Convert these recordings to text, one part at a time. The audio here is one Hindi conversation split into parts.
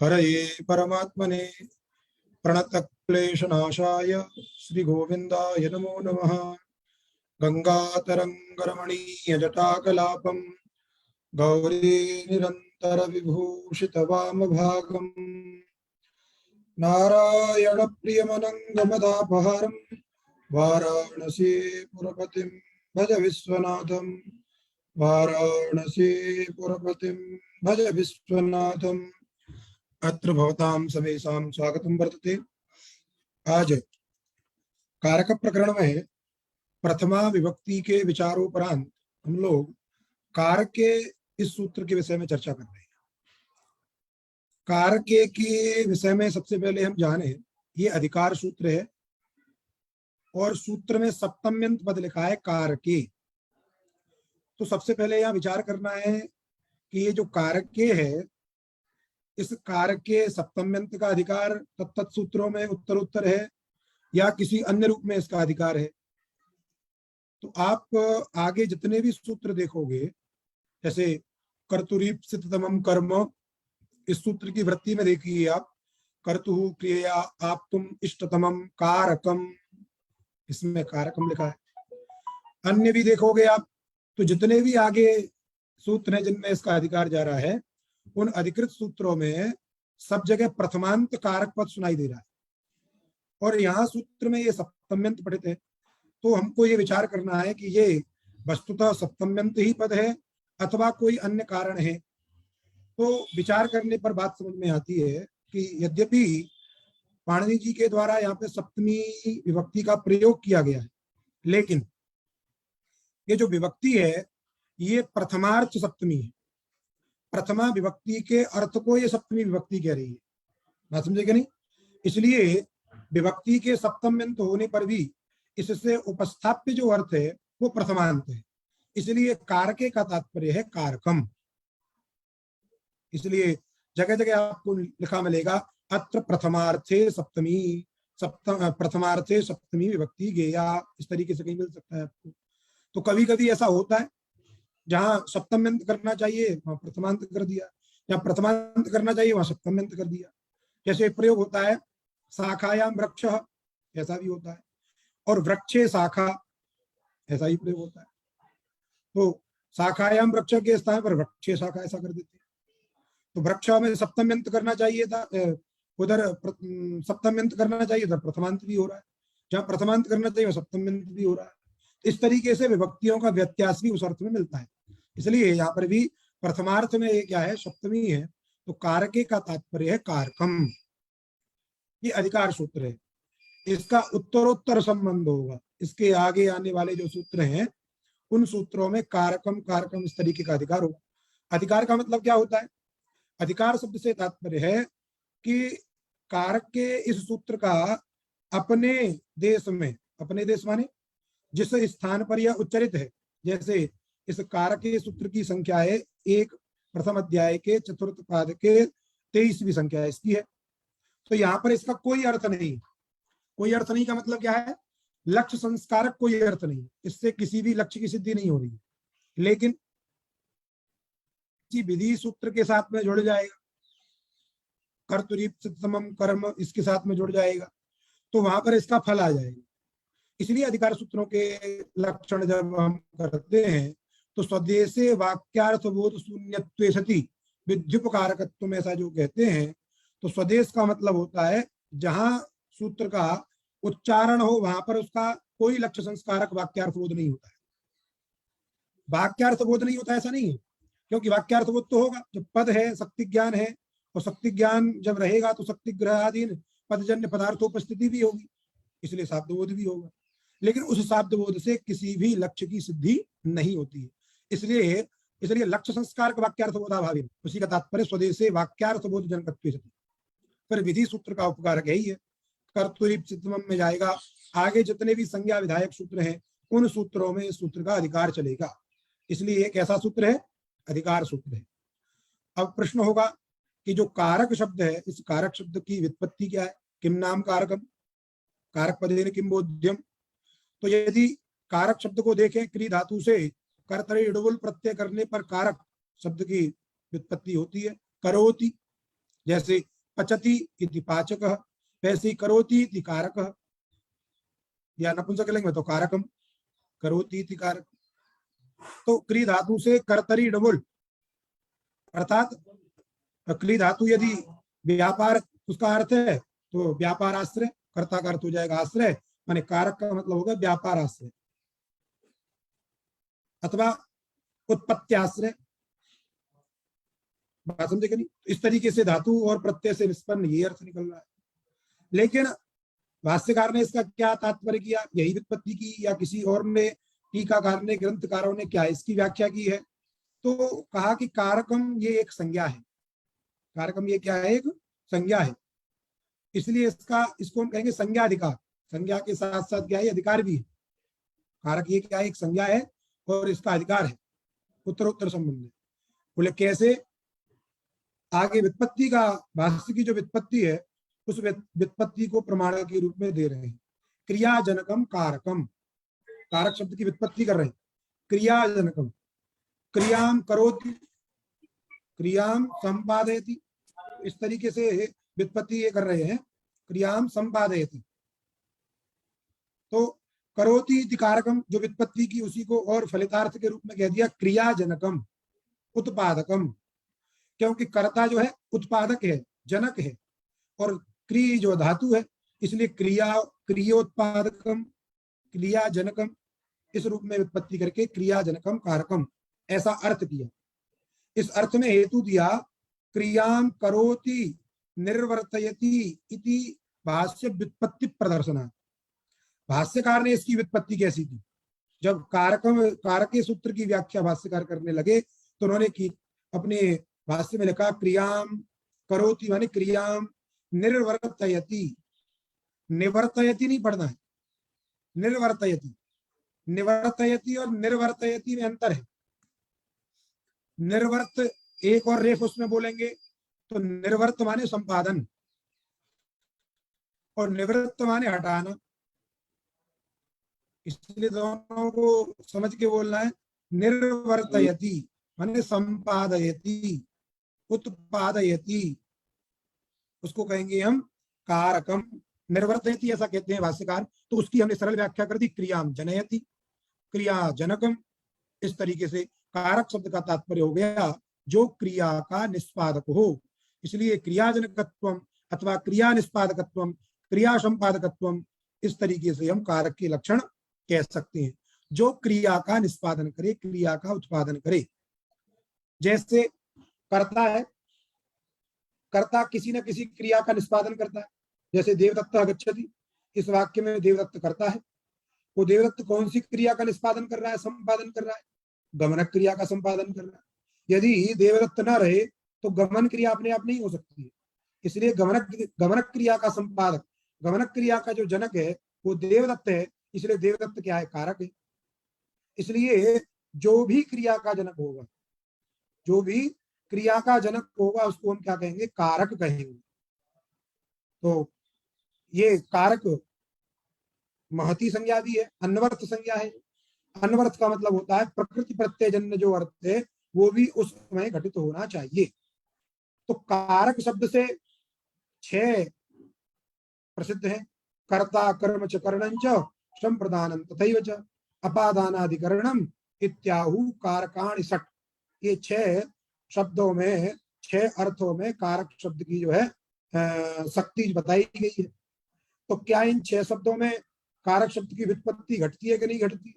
हरये परमात्मने प्रणतक्लेशनाशाय श्रीगोविन्दाय नमो नमः। गंगातरङ्गरमणीयजटाकलापं गौरी निरन्तरविभूषितवामभागम् नारायणप्रियमनङ्गमदापहारं वाराणसीपुरपतिं भज विश्वनाथं। वाराणसीपुरपतिं भज विश्वनाथम्। अत्र भवतां समेषां स्वागतं वर्तते। आज कारक प्रकरण में प्रथमा विभक्ति के विचारोपरांत हम लोग कारक के इस सूत्र के विषय में चर्चा कर रहे हैं। कारक के विषय में सबसे पहले हम जाने, ये अधिकार सूत्र है और सूत्र में सप्तम्यंत पद लिखा है कारके। तो सबसे पहले यह विचार करना है कि ये जो कारके है, इस कारक के सप्तम्यंत का अधिकार तत्त सूत्रों में उत्तरोत्तर है या किसी अन्य रूप में इसका अधिकार है। तो आप आगे जितने भी सूत्र देखोगे, जैसे कर्तुरीप्सिततमं कर्म, इस सूत्र की वृत्ति में देखिए आप, कर्तुः क्रिया आप तुम इष्टतमम कारकम, इसमें कारकम लिखा है। अन्य भी देखोगे आप, तो जितने भी आगे सूत्र हैं जिनमें इसका अधिकार जा रहा है, उन अधिकृत सूत्रों में सब जगह प्रथमांत कारक पद सुनाई दे रहा है और यहाँ सूत्र में ये सप्तम्यंत पठित है। तो हमको ये विचार करना है कि ये वस्तुतः सप्तम्यंत ही पद है अथवा कोई अन्य कारण है। तो विचार करने पर बात समझ में आती है कि यद्यपि पाणिनि जी के द्वारा यहाँ पे सप्तमी विभक्ति का प्रयोग किया गया है, लेकिन ये जो विभक्ति है ये प्रथमार्थ सप्तमी है। प्रथमा विभक्ति के अर्थ को ये सप्तमी विभक्ति कह रही है, बात समझेगा नहीं। इसलिए विभक्ति के सप्तम्यंत होने पर भी इससे उपस्थाप्य जो अर्थ है वो प्रथमांत है, इसलिए कारके का तात्पर्य है कारकम। इसलिए जगह जगह आपको लिखा मिलेगा अत्र प्रथमार्थे सप्तमी, प्रथमार्थे सप्तमी विभक्ति गेया, इस तरीके से कहीं मिल सकता है आपको। तो कभी कभी ऐसा होता है जहां सप्तम्यंत करना चाहिए वहां प्रथमांत कर दिया, जहां प्रथमांत करना चाहिए वहां सप्तम्यंत कर दिया। जैसे प्रयोग होता है शाखायाम वृक्ष, ऐसा भी होता है, और वृक्षे शाखा, ऐसा ही प्रयोग होता है। तो शाखायाम वृक्ष के स्थान पर वृक्षे शाखा ऐसा कर देते हैं। तो वृक्ष में सप्तम्यंत करना चाहिए था, उधर सप्तम्यंत करना चाहिए था, प्रथमांत भी हो रहा है। जहां प्रथमांत करना चाहिए सप्तम्यंत भी हो रहा है। इस तरीके से विभक्तियों का व्यत्यास भी उस अर्थ में मिलता है। इसलिए यहाँ पर भी प्रथमार्थ में ये क्या है, सप्तमी है, तो कारके का तात्पर्य है कारकम। ये अधिकार सूत्र है, इसका उत्तरोत्तर संबंध होगा। इसके आगे आने वाले जो सूत्र हैं उन सूत्रों में कारकम कारकम इस तरीके का अधिकार होगा। अधिकार का मतलब क्या होता है? अधिकार शब्द से तात्पर्य है कि कारक के इस सूत्र का अपने देश में, अपने देश माने जिस स्थान पर यह उच्चरित है, जैसे इस कारक के सूत्र की संख्या है एक, प्रथम अध्याय के चतुर्थ पाद के 23वीं संख्या है इसकी है। तो यहाँ पर इसका कोई अर्थ नहीं। कोई अर्थ नहीं का मतलब क्या है? लक्ष्य संस्कारक कोई अर्थ नहीं, इससे किसी भी लक्ष्य की सिद्धि नहीं हो रही है, लेकिन विधि सूत्र के साथ में जुड़ जाएगा, कर्तुरीप्सिततमं कर्म इसके साथ में जुड़ जाएगा, तो वहां पर इसका फल आ जाएगा। इसलिए अधिकार सूत्रों के लक्षण जब हम करते हैं तो स्वदेशे वाक्यार्थ बोध शून्यत्वे सति विध्युपकारकत्व में ऐसा जो कहते हैं, तो स्वदेश का मतलब होता है जहां सूत्र का उच्चारण हो वहां पर उसका कोई लक्ष्य संस्कारक वाक्यार्थ बोध नहीं होता है। वाक्यार्थ बोध नहीं होता ऐसा नहीं है, क्योंकि वाक्यार्थ बोध तो होगा जब पद है, शक्ति ज्ञान है, और शक्ति ज्ञान जब रहेगा तो शक्ति ग्रहाधीन पदजन्य पदार्थोपस्थिति भी होगी, इसलिए शाब्द बोध भी होगा। लेकिन उस शाब्द बोध से किसी भी लक्ष्य की सिद्धि नहीं होती है। इसलिए लक्ष्य संस्कार का वाक्यार्थ बोधाभावी, उसी का तात्पर्य स्वदेशे वाक्यार्थ बोध जनकत्वे सति। पर विधि सूत्र का उपकारक यही है, कर्तुरीप्सिततमं में जाएगा। आगे जितने भी संज्ञा विधायक सूत्र हैं उन सूत्रों में इस सूत्र का अधिकार चलेगा, इसलिए एक ऐसा सूत्र है, अधिकार सूत्र है। अब प्रश्न होगा कि जो कारक शब्द है, इस कारक शब्द की व्युत्पत्ति क्या है? किम नाम कारकम, कारक पदेन किम बोध्यम। तो यदि कारक शब्द को देखें क्री धातु से कर्तरी इडुल प्रत्यय करने पर कारक शब्द की व्युत्पत्ति होती है, करोति। जैसे पचति इति पाचकः, वैसे करोति इति कारकः, या नपुंसकलिंग में तो कारकम, करोति इति कारक। तो क्री धातु से कर्तरी डबल, अर्थात क्ली धातु यदि व्यापार उसका अर्थ है तो व्यापार आश्रय, कर्ता का अर्थ हो जाएगा आश्रय, माने कारक का मतलब होगा व्यापार आश्रय अथवा उत्पत्ति आश्रय। बात समझे कि नहीं? इस तरीके से धातु और प्रत्यय से निष्पन्न ये अर्थ निकल रहा है। लेकिन भाष्यकार ने इसका क्या तात्पर्य किया, यही व्युत्पत्ति की या किसी और ने, टीकाकार ने, ग्रंथकारों ने क्या इसकी व्याख्या की है? तो कहा कि कारकम ये एक संज्ञा है, कारकम ये क्या है, एक संज्ञा है, इसलिए इसको हम कहेंगे संज्ञा अधिकार। संज्ञा के साथ साथ क्या है, अधिकार भी है। कारक ये क्या है, एक संज्ञा है और इसका अधिकार है, उत्तर संबंध है। बोले कैसे? आगे व्युत्पत्ति का, भाष्य की जो व्युत्पत्ति है उस व्युत्पत्ति को प्रमाण के रूप में दे रहे हैं। क्रियाजनकम कारकम, कारक शब्द की व्युत्पत्ति कर रहे हैं। क्रियाजनकम, क्रियाम करोति, क्रियाम संपादयति, इस तरीके से व्युत्पत्ति ये कर रहे हैं, क्रियाम संपादयति। तो करोति इति कारकम जो व्युत्पत्ति की, उसी को और फलितार्थ के रूप में कह दिया क्रियाजनकम, उत्पादकम, क्योंकि कर्ता जो है उत्पादक है, जनक है, और क्री जो धातु है, इसलिए क्रियोत्पादकम, क्रियाजनकम, इस रूप में व्युत्पत्ति करके क्रियाजनकम कारकम ऐसा अर्थ किया। इस अर्थ में हेतु दिया क्रियाम करोति निर्वर्तयति इति भाष्य व्युत्पत्ति प्रदर्शना। भाष्यकार ने इसकी व्युत्पत्ति कैसी की? जब कारके सूत्र की व्याख्या भाष्यकार करने लगे तो उन्होंने की अपने भाष्य में लिखा क्रियाम करोति माने क्रियाम निर्वर्तयति, निवर्तयति नहीं पढ़ना है, निर्वर्तयति। निवर्तयति और निर्वर्तयति में अंतर है। निर्वर्त एक और रेफ उसमें बोलेंगे तो निर्वर्त माने संपादन और निवृत्त माने हटाना, इसलिए दोनों को समझ के बोलना है। निर्वर्तयति माने संपादयति, उत्पादयति, उसको कहेंगे हम कारकम। निर्वर्तयति ऐसा कहते हैं भाष्यकार, तो उसकी हमने सरल व्याख्या कर दी क्रियाम जनयति, क्रिया जनकम। इस तरीके से कारक शब्द का तात्पर्य हो गया जो क्रिया का निष्पादक हो, इसलिए क्रियाजनकत्वम अथवा क्रिया निष्पादकत्वम, क्रिया संपादकत्वम, इस तरीके से हम कारक के लक्षण कह सकते हैं, जो क्रिया का निष्पादन करे, क्रिया का उत्पादन करे। जैसे कर्ता है, कर्ता किसी न किसी क्रिया का निष्पादन करता है, जैसे देवदत्तः गच्छति, इस वाक्य में देवदत्त करता है। वो देवदत्त कौन सी क्रिया का निष्पादन कर रहा है, संपादन कर रहा है? गमनक क्रिया का संपादन कर रहा है। यदि देवदत्त न रहे तो गमन क्रिया अपने आप नहीं हो सकती है, इसलिए गमनक क्रिया का संपादक, गमनक क्रिया का जो जनक है वो देवदत्त है, इसलिए देवदत्त क्या है, कारक है। इसलिए जो भी क्रिया का जनक होगा, जो भी क्रिया का जनक होगा उसको हम क्या कहेंगे, कारक कहेंगे। तो ये कारक महती संज्ञा भी है, अन्वर्थ संज्ञा है। अन्वर्थ का मतलब होता है प्रकृति प्रत्ययजन्य जो अर्थ है वो भी उस समय घटित होना चाहिए। तो कारक शब्द से 6 प्रसिद्ध है, कर्ता कर्म च करणं च संप्रदानं तथैव च अपादानाधिकरणम इत्याहु कारकाणि षट्। ये 6 शब्दों में, 6 अर्थों में कारक शब्द की जो है शक्ति बताई गई है। तो क्या इन 6 शब्दों में कारक शब्द की व्युत्पत्ति घटती है कि नहीं घटती?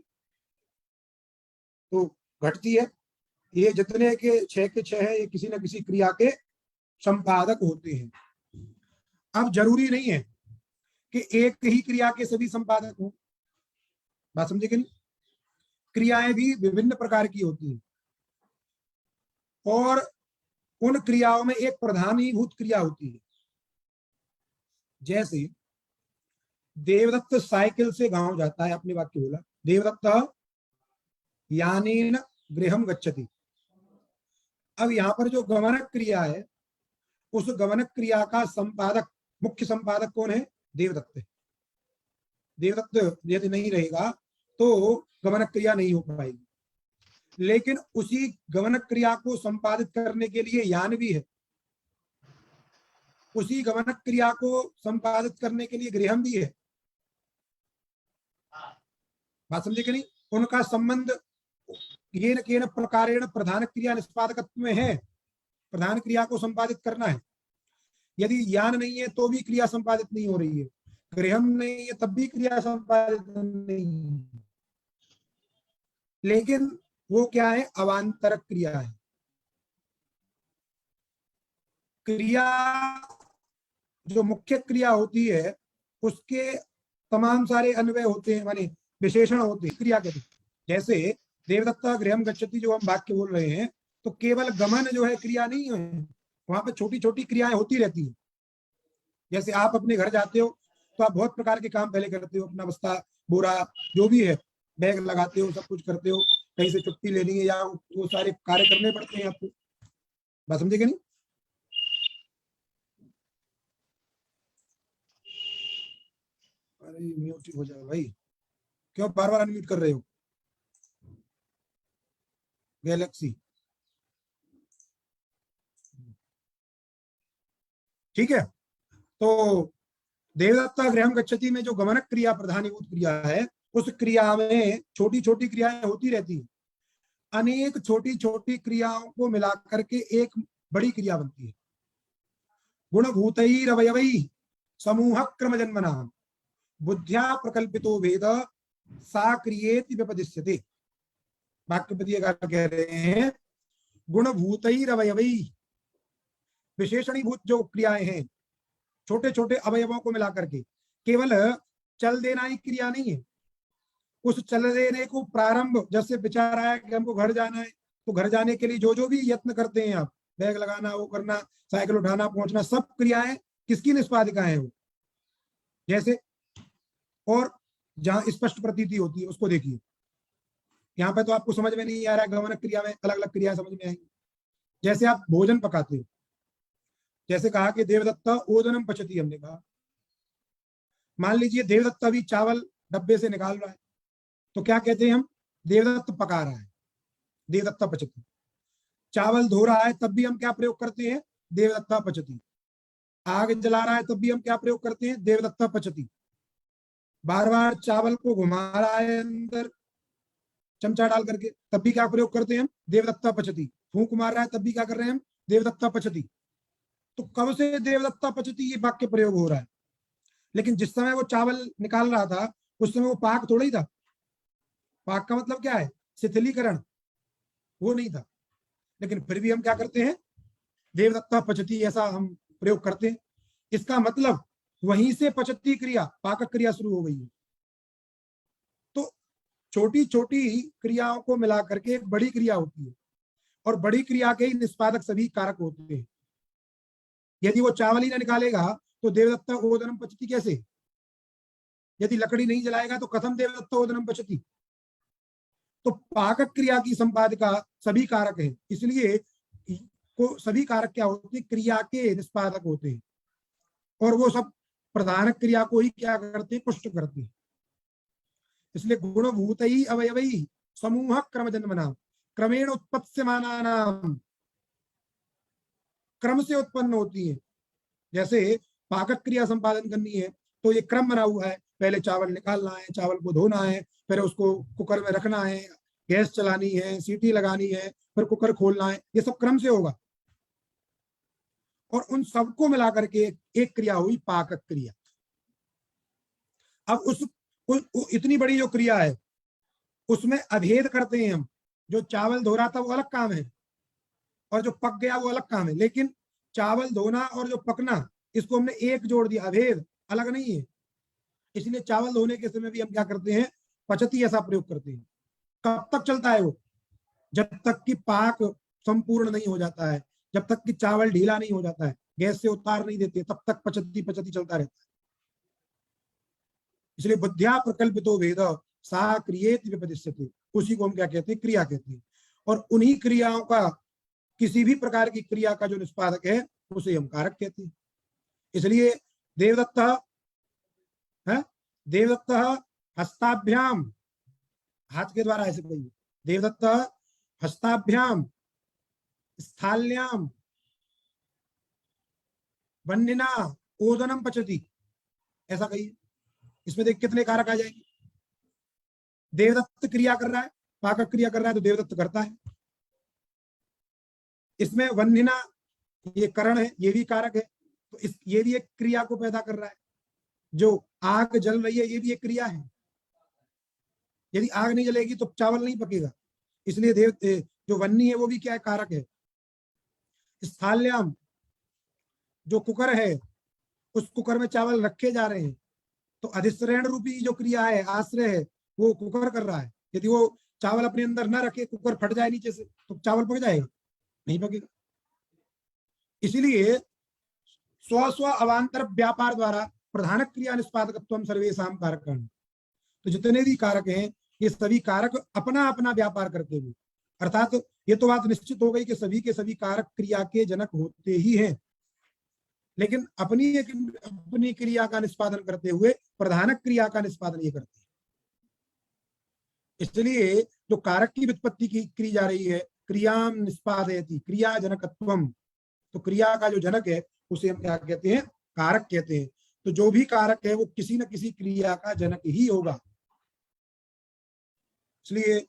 तो घटती है। ये जितने के 6 है ये किसी न किसी क्रिया के संपादक होते हैं। अब जरूरी नहीं है कि एक ही क्रिया के सभी संपादक हो, बात समझे कि नहीं? क्रियाएं भी विभिन्न प्रकार की होती हैं और उन क्रियाओं में एक प्रधानीभूत क्रिया होती है। जैसे देवदत्त साइकिल से गांव जाता है, आपने वाक्य बोला देवदत्त यानेन गृहम गच्छति। अब यहां पर जो गमनक क्रिया है उस गमनक क्रिया का संपादक, मुख्य संपादक कौन है? देवदत्त है। देवदत्त यदि नहीं रहेगा तो गमनक क्रिया नहीं हो पाएगी। लेकिन उसी गमनक क्रिया को संपादित करने के लिए यान भी है। उसी गमन क्रिया को संपादित करने के लिए गृहम भी है। बात समझे कि नहीं? उनका संबंध येन केन प्रकारेण प्रधान क्रिया निष्पादकत्व में है। प्रधान क्रिया को संपादित करना है। यदि यान नहीं है तो भी क्रिया संपादित नहीं हो रही है, गृहम नहीं है तब भी क्रिया संपादित नहीं है। लेकिन वो क्या है? अवांतर क्रिया है। क्रिया जो मुख्य क्रिया होती है उसके तमाम सारे अन्वय होते हैं, माने विशेषण होते हैं क्रिया के। जैसे देवदत्ता गृहम गच्छति जो हम वाक्य बोल रहे हैं, तो केवल गमन जो है क्रिया नहीं है, वहां पे छोटी छोटी क्रियाएं होती रहती है। जैसे आप अपने घर जाते हो तो आप बहुत प्रकार के काम पहले करते हो, अपना बस्ता बोरा जो भी है बैग लगाते हो, सब कुछ करते हो, कहीं से छुट्टी लेनी है या वो सारे कार्य करने पड़ते हैं आपको। बात समझे कि नहीं? अरे म्यूट हो जाए भाई, क्यों बार बार अनम्यूट कर रहे हो? गैलेक्सी, ठीक है। तो देवदत्ता गृहम गच्छति में जो गमनक क्रिया प्रधानीभूत क्रिया है, उस क्रिया में छोटी छोटी क्रियाएं होती रहती है। अनेक छोटी छोटी क्रियाओं को मिलाकर के एक बड़ी क्रिया बनती है। गुणभूतैरवयवैः समूह क्रम जन्मना बुद्ध्या प्रकल्पितो भेद सा क्रियेति व्यपदिश्यते। वाक्यपतिकार कह रहे हैं गुणभूतैरवयवैः, विशेषणीभूत जो क्रियाएं हैं, छोटे छोटे अवयवों को मिलाकर के, केवल चल देना ही क्रिया नहीं है। उस चल देने को प्रारंभ, जैसे विचार आया कि हमको घर जाना है, तो घर जाने के लिए जो जो भी यत्न करते हैं आप, बैग लगाना, वो करना, साइकिल उठाना, पहुंचना, सब क्रियाएं किसकी निष्पादिका है वो। जैसे और जहां स्पष्ट प्रतीति होती है उसको देखिए। यहाँ पे तो आपको समझ में नहीं आ रहा है, गमन क्रिया में अलग अलग क्रिया समझ में आएंगी। जैसे आप भोजन पकाते हो, जैसे कहा कि देवदत्ता ओदनम पचती, हमने कहा मान लीजिए देवदत्ता भी चावल डब्बे से निकाल रहा है, तो क्या कहते हैं हम? देवदत्त पका रहा है, देवदत्ता पचती। चावल धो रहा है तब भी हम क्या प्रयोग करते हैं? देवदत्ता पचती। आग जला रहा है तब भी हम क्या प्रयोग करते हैं? देवदत्ता पचती। बार बार चावल को घुमा रहा है अंदर चमचा डाल करके, तब भी क्या प्रयोग करते हैं हम? देवदत्ता पचती। फूंक मार रहा है तब भी क्या कर रहे हैं हम? देवदत्ता पचती। तो कब से देवदत्ता पचती ये वाक्य प्रयोग हो रहा है? लेकिन जिस समय वो चावल निकाल रहा था उस समय वो पाक थोड़ा ही था। पाक का मतलब क्या है? शिथिलीकरण, वो नहीं था। लेकिन फिर भी हम क्या करते हैं? देवदत्ता पचती ऐसा हम प्रयोग करते हैं। इसका मतलब वहीं से पचती क्रिया, पाकक क्रिया शुरू हो गई है। तो छोटी छोटी क्रियाओं को मिला करके एक बड़ी क्रिया होती है, और बड़ी क्रिया के ही निष्पादक सभी कारक होते हैं। यदि वो चावल ही ना निकालेगा तो देवदत्ता ओदनम पचती कैसे? यदि लकड़ी नहीं जलाएगा तो कथम देवदत्ता ओदनम पचती? तो पाकक क्रिया की संपादिका सभी कारक है, इसलिए को सभी कारक क्या होते हैं? क्रिया के निष्पादक होते हैं, और वो सब प्रधान क्रिया को ही क्या करते हैं? पुष्ट करते हैं। इसलिए गुणभूत ही अवयवी समूह क्रम जन्मना क्रमेण उत्पत्स्यमाना, क्रम से उत्पन्न होती है। जैसे पाकक क्रिया संपादन करनी है तो ये क्रम बना हुआ है, पहले चावल निकालना है, चावल को धोना है, फिर उसको कुकर में रखना है, गैस चलानी है, सीटी लगानी है, फिर कुकर खोलना है, ये सब क्रम से होगा। और उन सबको मिलाकर के एक क्रिया हुई पाकक क्रिया। अब इतनी बड़ी जो क्रिया है उसमें अभेद करते हैं हम। जो चावल धो रहा था वो अलग काम है, और जो पक गया वो अलग काम है। लेकिन चावल धोना और जो पकना, इसको हमने एक जोड़ दिया, अभेद अलग नहीं है। इसलिए चावल धोने के समय भी हम क्या करते हैं? पचती ऐसा प्रयोग करते हैं। कब तक चलता है वो? जब तक कि पाक संपूर्ण नहीं हो जाता है, जब तक कि चावल ढीला नहीं हो जाता है, गैस से उतार नहीं देते, तब तक पचती पचती चलता रहता है। इसलिए बुद्धिया प्रकल्पितो भेद सा क्रियेत विपदिश्यते, उसी को हम क्या कहते हैं? क्रिया कहते हैं। और उन्हीं क्रियाओं का, किसी भी प्रकार की क्रिया का जो निष्पादक है उसे हम कारक कहते हैं। इसलिए देवदत्त है, देवदत्त हस्ताभ्याम, हाथ के द्वारा ऐसे कहिए, देवदत्त हस्ताभ्याम स्थाल्याम वन्यना ओदनम पचती, ऐसा कहिए। इसमें देख कितने कारक आ जाएंगे। देवदत्त क्रिया कर रहा है, पाकक क्रिया कर रहा है तो देवदत्त करता है। इसमें वन्यना ये करण है, ये भी कारक है, तो इस ये भी एक क्रिया को पैदा कर रहा है। जो आग जल रही है ये भी एक क्रिया है। यदि आग नहीं जलेगी तो चावल नहीं पकेगा। इसलिए जो वन्नी है वो भी क्या है, कारक है। स्थाल्याम, जो कुकर है, उस कुकर में चावल रखे जा रहे हैं, तो अधिश्रयण रूपी जो क्रिया है, आश्रय है, वो कुकर कर रहा है। यदि वो चावल अपने अंदर न रखे, कुकर फट जाए नीचे से, तो चावल पक जाएगा, नहीं पकेगा। इसीलिए स्व स्व अवान्तर व्यापार द्वारा प्रधान क्रिया निष्पादकत्व सर्वेशम कारक। तो जितने भी कारक हैं, ये सभी कारक अपना अपना व्यापार करते हुए, अर्थात ये तो बात निश्चित हो गई कि सभी के सभी कारक क्रिया के जनक होते ही हैं, लेकिन अपनी क्रिया का निष्पादन करते हुए प्रधानक क्रिया का निष्पादन ये करते हैं। इसलिए जो कारक की व्युत्पत्ति की जा रही है, क्रियाम निष्पादयति क्रिया जनकत्वम, तो क्रिया का जो जनक है उसे हम क्या कहते हैं, कारक कहते हैं। तो जो भी कारक है वो किसी न किसी क्रिया का जनक ही होगा। इसलिए,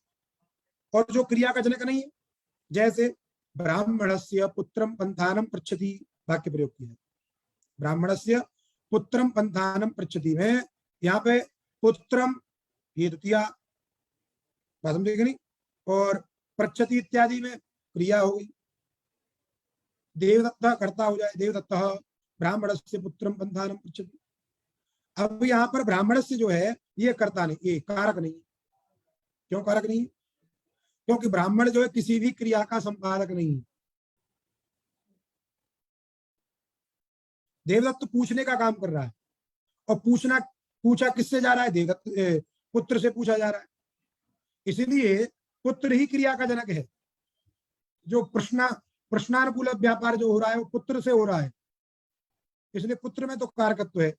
और जो क्रिया का जनक नहीं है, जैसे ब्राह्मणस्य पुत्रम पंथानम पृच्छति वाक्य प्रयोग किया है। ब्राह्मणस्य पुत्रम पंथानम पृच्छति में यहाँ पे पुत्रम ये द्वितीया बात समझेगा नहीं, और पृच्छति इत्यादि में क्रिया हो गई। देवदत्त कर्ता हो जाए, देवदत्त ब्राह्मणस्य पुत्रम पंथानम पृच्छति। अब यहाँ पर ब्राह्मणस्य जो है ये कर्ता नहीं, ये कारक नहीं। क्यों कारक नहीं? क्योंकि ब्राह्मण जो है किसी भी क्रिया का संपादक नहीं है। देवदत्त पूछने का काम कर रहा है, और पूछा किससे जा रहा है? देवदत्त पुत्र से पूछा जा रहा है। इसीलिए पुत्र ही क्रिया का जनक है। जो प्रश्नानुकूल व्यापार जो हो रहा है वो पुत्र से हो रहा है, इसलिए पुत्र में तो कारकत्व है,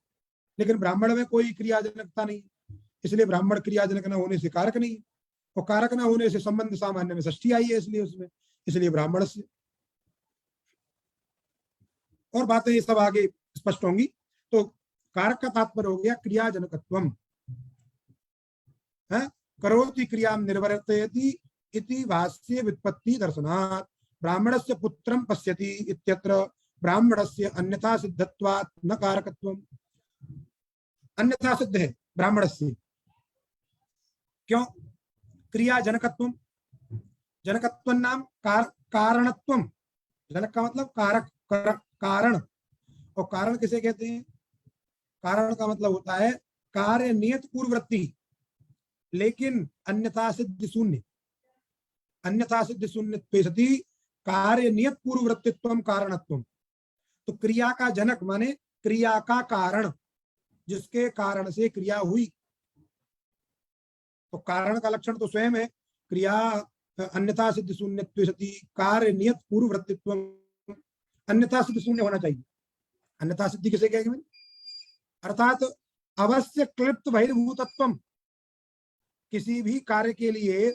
लेकिन ब्राह्मण में कोई क्रियाजनकता नहीं, इसलिए ब्राह्मण क्रियाजनक न होने से कारक नहीं, और कारक न होने से संबंध सामान्य में षष्ठी आई है, इसलिए उसमें, इसलिए ब्राह्मण से। और बातें ये सब आगे स्पष्ट होंगी। तो कारक का तात्पर्य हो गया क्रियाजनकत्वम है, करोति क्रियां निर्वर्तयति इति भाष्ये व्युत्पत्ति दर्शनात् ब्राह्मणस्य पुत्रं पश्यति इत्यत्र ब्राह्मणस्य अन्यथा सिद्धत्वात् न कारकत्वम्। अन्यथा सिद्ध है ब्राह्मणस्य, क्यों? क्रिया जनकत्वम, जनकत्व नाम कारणत्वम। जनक का मतलब कारक, कारण, और कारण किसे कहते हैं? कारण का मतलब होता है कार्य नियत पूर्ववृत्ति, लेकिन अन्यथा सिद्ध शून्य। अन्यथा सिद्ध शून्य सती कार्य नियत पूर्ववृत्तित्व कारणत्व। तो क्रिया का जनक माने क्रिया का कारण, जिसके कारण से क्रिया हुई। तो कारण का लक्षण तो स्वयं है क्रिया अन्यथा सिद्ध शून्य सती कार्य नियत पूर्ववृत्तित्व। अन्यथा सिद्ध शून्य होना चाहिए। अन्यथा सिद्धि किसे कहेंगे? अर्थात अवश्य क्लिप्त बहिर्भूतत्व। किसी भी कार्य के लिए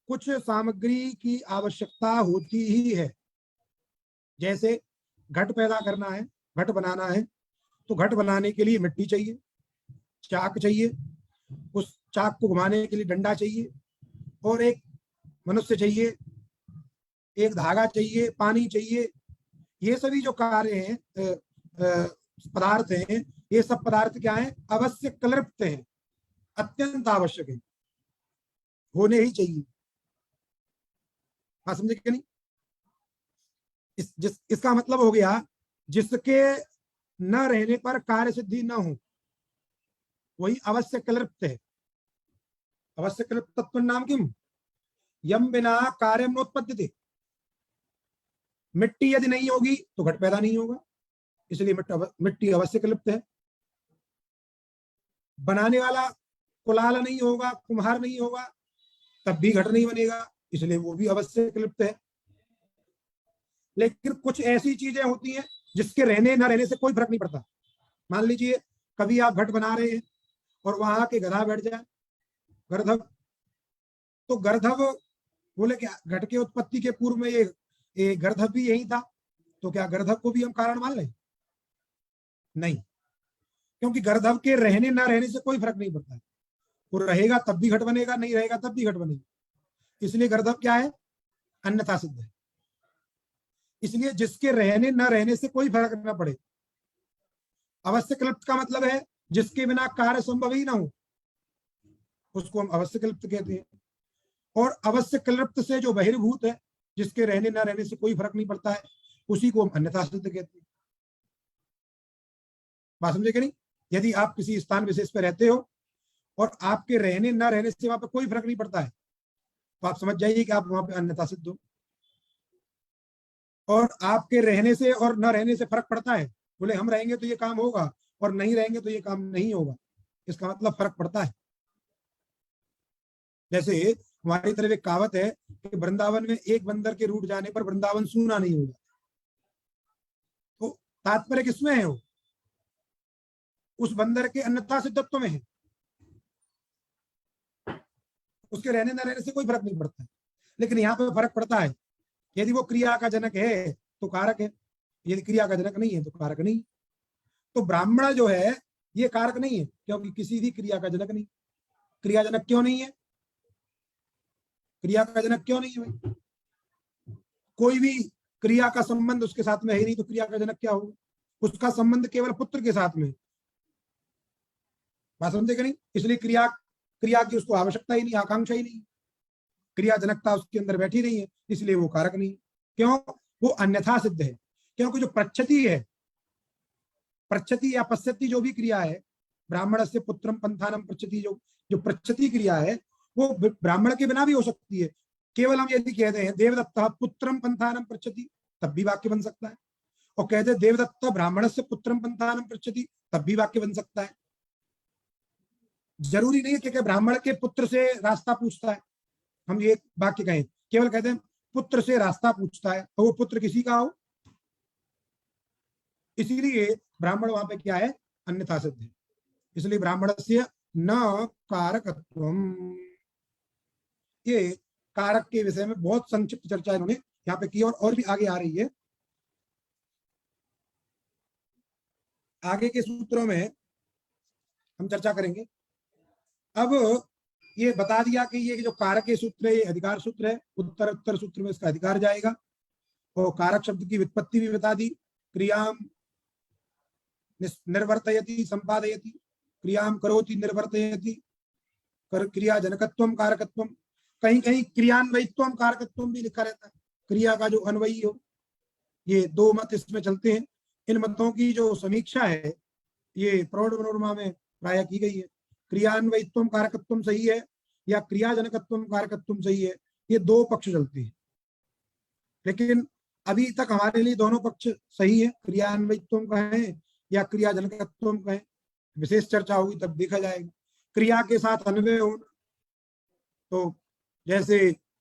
कुछ सामग्री की आवश्यकता होती ही है। जैसे घट पैदा करना है, घट बनाना है, तो घट बनाने के लिए मिट्टी चाहिए, चाक चाहिए, उस चाक को घुमाने के लिए डंडा चाहिए, और एक मनुष्य चाहिए, एक धागा चाहिए, पानी चाहिए। ये सभी जो कार्य हैं, पदार्थ हैं, ये सब पदार्थ क्या हैं? अवश्य कल्पित हैं, अत्यंत आवश्यक है, होने ही चाहिए। हाँ, समझे कि नहीं? इसका मतलब हो गया जिसके न रहने पर कार्य सिद्धि न हो, वही अवश्य कल्पित है। अवश्य कल्पित तत्व नाम किम? यम बिना कार्य नोत्पद्यते। मिट्टी यदि नहीं होगी तो घट पैदा नहीं होगा, इसलिए मिट्टी अवश्य कल्पित है। बनाने वाला कुलाल नहीं होगा, कुम्हार नहीं होगा, तब भी घट नहीं बनेगा, इसलिए वो भी अवश्य कल्पित है। लेकिन कुछ ऐसी चीजें होती हैं जिसके रहने न रहने से कोई फर्क नहीं पड़ता। मान लीजिए कभी आप घट बना रहे हैं और वहां के गधा बैठ जाए, गर्धव, तो गर्धव बोले क्या घट के उत्पत्ति के पूर्व में ये गर्धव भी यही था, तो क्या गर्धव को भी हम कारण मान लें? नहीं, क्योंकि गर्दभ के रहने ना रहने से कोई फर्क नहीं पड़ता है। वो रहेगा तब भी घट बनेगा, नहीं रहेगा तब भी घट बनेगा। इसलिए गर्दभ क्या है? अन्यथा सिद्ध है। इसलिए जिसके रहने न रहने से कोई फर्क न पड़े। अवश्य कल्प का मतलब है जिसके बिना कार्य संभव ही ना हो, उसको हम अवश्य कल्प कहते हैं। और अवश्य कल्प से जो बहिर्भूत है, जिसके रहने न रहने से कोई फर्क नहीं पड़ता है, उसी को हम अन्यथा सिद्ध कहते हैं। बात समझे कि नहीं? यदि आप किसी स्थान विशेष पे रहते हो और आपके रहने न रहने से वहां पे कोई फर्क नहीं पड़ता है, तो आप समझ जाइए कि आप वहां पे अन्यथा सिद्ध हो। और आपके रहने से और न रहने से फर्क पड़ता है, बोले हम रहेंगे तो ये काम होगा और नहीं रहेंगे तो ये काम नहीं होगा, इसका मतलब फर्क पड़ता है। जैसे हमारी तरफ एक कहावत है कि वृंदावन में एक बंदर के रूठ जाने पर वृंदावन सूना नहीं होगा। तो तात्पर्य किसमें है? वो उस बंदर के अन्यथा सिद्धत्व में है, उसके रहने न रहने से कोई फर्क नहीं पड़ता है। लेकिन यहाँ पे फर्क पड़ता है, यदि वो क्रिया का जनक है तो कारक है, यदि क्रिया का जनक नहीं है तो कारक नहीं। तो ब्राह्मण जो है ये कारक नहीं है, क्योंकि किसी भी क्रिया का जनक नहीं। क्रिया जनक क्यों नहीं है? क्रिया का जनक क्यों नहीं है भाई? कोई भी क्रिया का संबंध उसके साथ में है ही नहीं, तो क्रिया का जनक क्या होगा? उसका संबंध केवल पुत्र के साथ में। बात समझे कि नहीं? इसलिए क्रिया क्रिया की उसको आवश्यकता ही नहीं, आकांक्षा ही नहीं, क्रिया जनकता उसके अंदर बैठी नहीं है, इसलिए वो कारक नहीं। क्यों? वो अन्यथा सिद्ध है। क्योंकि जो प्रच्छति है, प्रच्छति या पश्यति जो भी क्रिया है, ब्राह्मण से पुत्रम पंथानम प्रच्छति, जो जो प्रच्छति क्रिया है वो ब्राह्मण के बिना भी हो सकती है। केवल हम यदि कहते हैं देवदत्त पुत्रम पंथानम प्रच्छति, तब भी वाक्य बन सकता है। और कहते देवदत्त ब्राह्मण से पुत्रम पंथानम प्रच्छति, तब भी वाक्य बन सकता है। जरूरी नहीं है कि ब्राह्मण के पुत्र से रास्ता पूछता है हम ये वाक्य कहें, केवल कहते हैं पुत्र से रास्ता पूछता है, तो वो पुत्र किसी का हो, इसीलिए ब्राह्मण वहां पे क्या है? अन्यथा सिद्ध है। इसलिए ब्राह्मण से न कारकत्वम, ये कारक के विषय में बहुत संक्षिप्त चर्चा इन्होंने यहाँ पे की और भी आगे आ रही है। आगे के सूत्रों में हम चर्चा करेंगे। अब ये बता दिया कि ये जो कारक के सूत्र है ये अधिकार सूत्र है, उत्तर उत्तर सूत्र में इसका अधिकार जाएगा। और कारक शब्द की व्युत्पत्ति भी बता दी, क्रियाम निर्वर्तयति संपादयति, क्रियाम करोति निर्वर्तयति, क्रिया जनकत्वम कारकत्वम। कहीं कहीं क्रियान्वयित्वम कारकत्वम भी लिखा रहता है, क्रिया का जो अन्वयी हो। ये दो मत इसमें चलते हैं। इन मतों की जो समीक्षा है ये प्रौढ़ मनोरमा में प्राय की गई है। क्रियान्वयित्वम कारकत्वम सही है या क्रियाजनकत्वम कारकत्वम सही है, ये दो पक्ष चलते हैं। लेकिन अभी तक हमारे लिए दोनों पक्ष सही है, क्रियान्वयित्वम कहें या क्रियाजनकत्वम कहें, विशेष चर्चा होगी तब देखा जाएगा। क्रिया के साथ अन्वय होना, तो जैसे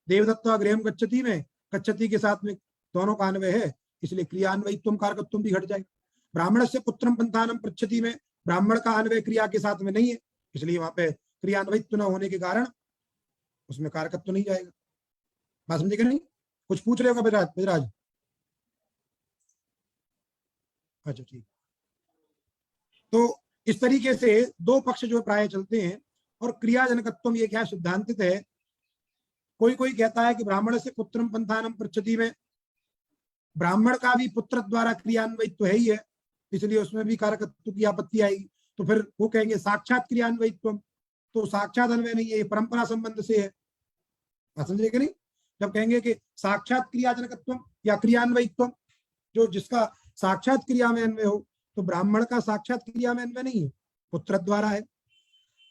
देवदत्त गृहम गच्छति में गच्छति के साथ में दोनों का अन्वय है, इसलिए क्रियान्वयित्वम कारकत्वम भी घट जाएगा। ब्राह्मण से पुत्रम पंथानम पृच्छति में ब्राह्मण का अन्वय क्रिया के साथ में नहीं है, इसलिए वहां पे क्रियान्वयित्व न होने के कारण उसमें कारकत्व नहीं जाएगा। बात समझे कि नहीं? कुछ पूछ रहे होगा बजराज? अच्छा ठीक। तो इस तरीके से दो पक्ष जो प्राय चलते हैं। और क्रियाजनकत्व ये क्या सिद्धांतित है, कोई कोई कहता है कि ब्राह्मण से पुत्रम पंथानम पृच्छति में ब्राह्मण का भी पुत्र द्वारा क्रियान्वयित्व है ही है, इसलिए उसमें भी कारकत्व की आपत्ति आएगी। तो फिर वो कहेंगे साक्षात क्रियान्वयित्व, तो साक्षात अन्वय नहीं है, ये परंपरा संबंध से है। समझे कि नहीं? जब कहेंगे कि साक्षात क्रियाजनकत्व या क्रियान्वयित्व, जो जिसका साक्षात क्रिया में अन्वय हो, तो ब्राह्मण का साक्षात क्रिया में अन्वय नहीं है, पुत्र द्वारा है।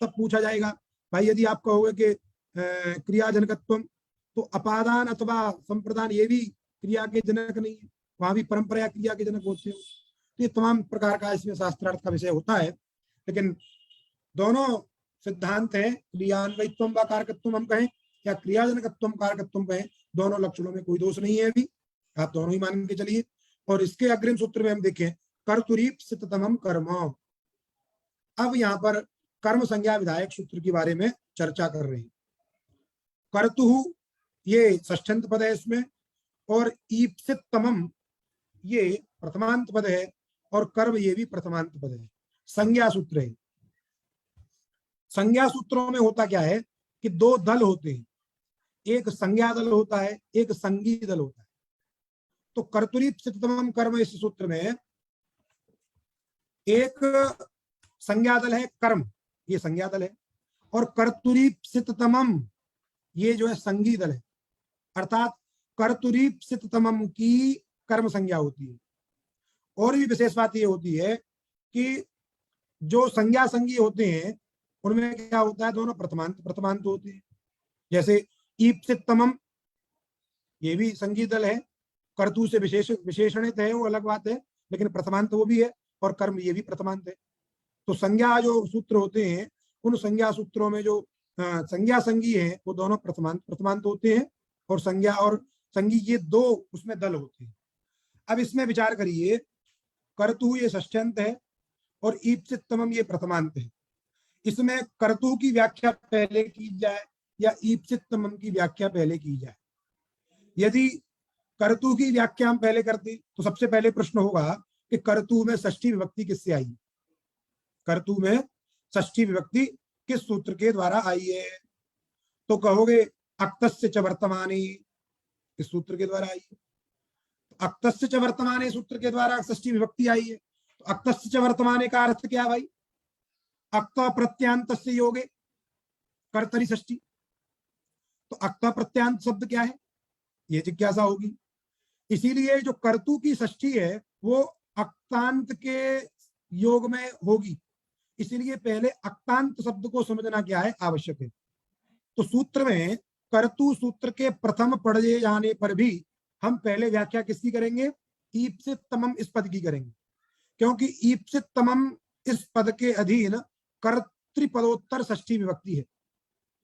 तब पूछा जाएगा भाई यदि आप कहोगे कि क्रियाजनकत्व, तो अपादान अथवा संप्रदान ये भी क्रिया के जनक नहीं है, वहां भी परंपरा या क्रिया के जनक होते हो। तो ये तमाम प्रकार का इसमें शास्त्रार्थ का विषय होता है। लेकिन दोनों सिद्धांत हैं, क्रियान्वयित्व व कारकत्व हम कहें या क्रियाजनकत्व कारकत्व कहें, दोनों लक्षणों में कोई दोष नहीं है, अभी आप दोनों ही मान के चलिए। और इसके अग्रिम सूत्र में हम देखें कर्तुरीप सिततमम कर्म। अब यहाँ पर कर्म संज्ञा विधायक सूत्र के बारे में चर्चा कर रहे हैं। कर्तु ये षष्ठंत पद है इसमें, और ईप्सितमम ये प्रथमांत पद है, और कर्म ये भी प्रथमांत पद है। संज्ञा सूत्र है। संज्ञा सूत्रों में होता क्या है कि दो दल होते हैं, एक संज्ञा दल होता है, एक संगी दल होता है। तो कर्तुरीप्सिततमम कर्म इस सूत्र में एक संज्ञा दल है कर्म, ये संज्ञा दल है, और कर्तुरीप्सिततमम ये जो है संगी दल है। अर्थात कर्तुरीप्सिततमम की कर्म संज्ञा होती है। और भी विशेष बात ये होती है कि जो संज्ञा संगी होते हैं उनमें क्या होता है, दोनों प्रथमांत प्रथमांत होते हैं। जैसे ईप्सिततमम ये भी संगी दल है, कर्तु से विशेषणित है, वो अलग बात है, लेकिन प्रथमांत वो भी है, और कर्म ये भी प्रथमांत है। तो संज्ञा जो सूत्र होते हैं उन संज्ञा सूत्रों में जो संज्ञा संगी है वो दोनों प्रथमांत प्रथमांत होते हैं, और संज्ञा और संगी ये दो उसमें दल होते हैं। अब इसमें विचार करिए, कर्तु ये षष्ठ्यंत है और ईप्सिततमम ये प्रथमांत है। इसमें कर्तु की व्याख्या पहले की जाए या ईप्सिततमम की व्याख्या पहले की जाए? यदि कर्तु की व्याख्या हम पहले करते तो सबसे पहले प्रश्न होगा कि कर्तु में षष्ठी विभक्ति किससे आई? कर्तु में षष्ठी विभक्ति किस सूत्र के द्वारा आई है? तो कहोगे अक्तस्य च वर्तमाने, इस सूत्र के द्वारा आई है। अक्तस्य च वर्तमाने सूत्र के द्वारा षष्ठी विभक्ति आई है। तो अक्तस्य च वर्तमाने का अर्थ क्या भाई? अक्त प्रत्यांतस्य योगे कर्तरी षष्ठी। तो अक्त प्रत्यांत शब्द क्या है, ये जिज्ञासा होगी। इसीलिए जो कर्तु की षष्ठी है वो अक्तांत के योग में होगी, इसीलिए पहले अक्तांत शब्द को समझना क्या है, आवश्यक है। तो सूत्र में कर्तु सूत्र के प्रथम पढ़े जाने पर भी हम पहले व्याख्या किसकी करेंगे? ईप्सिततमम इस पद की करेंगे, क्योंकि ईप्सिततमम इस पद के अधीन कर्तृपदोत्तर षष्ठी विभक्ति है।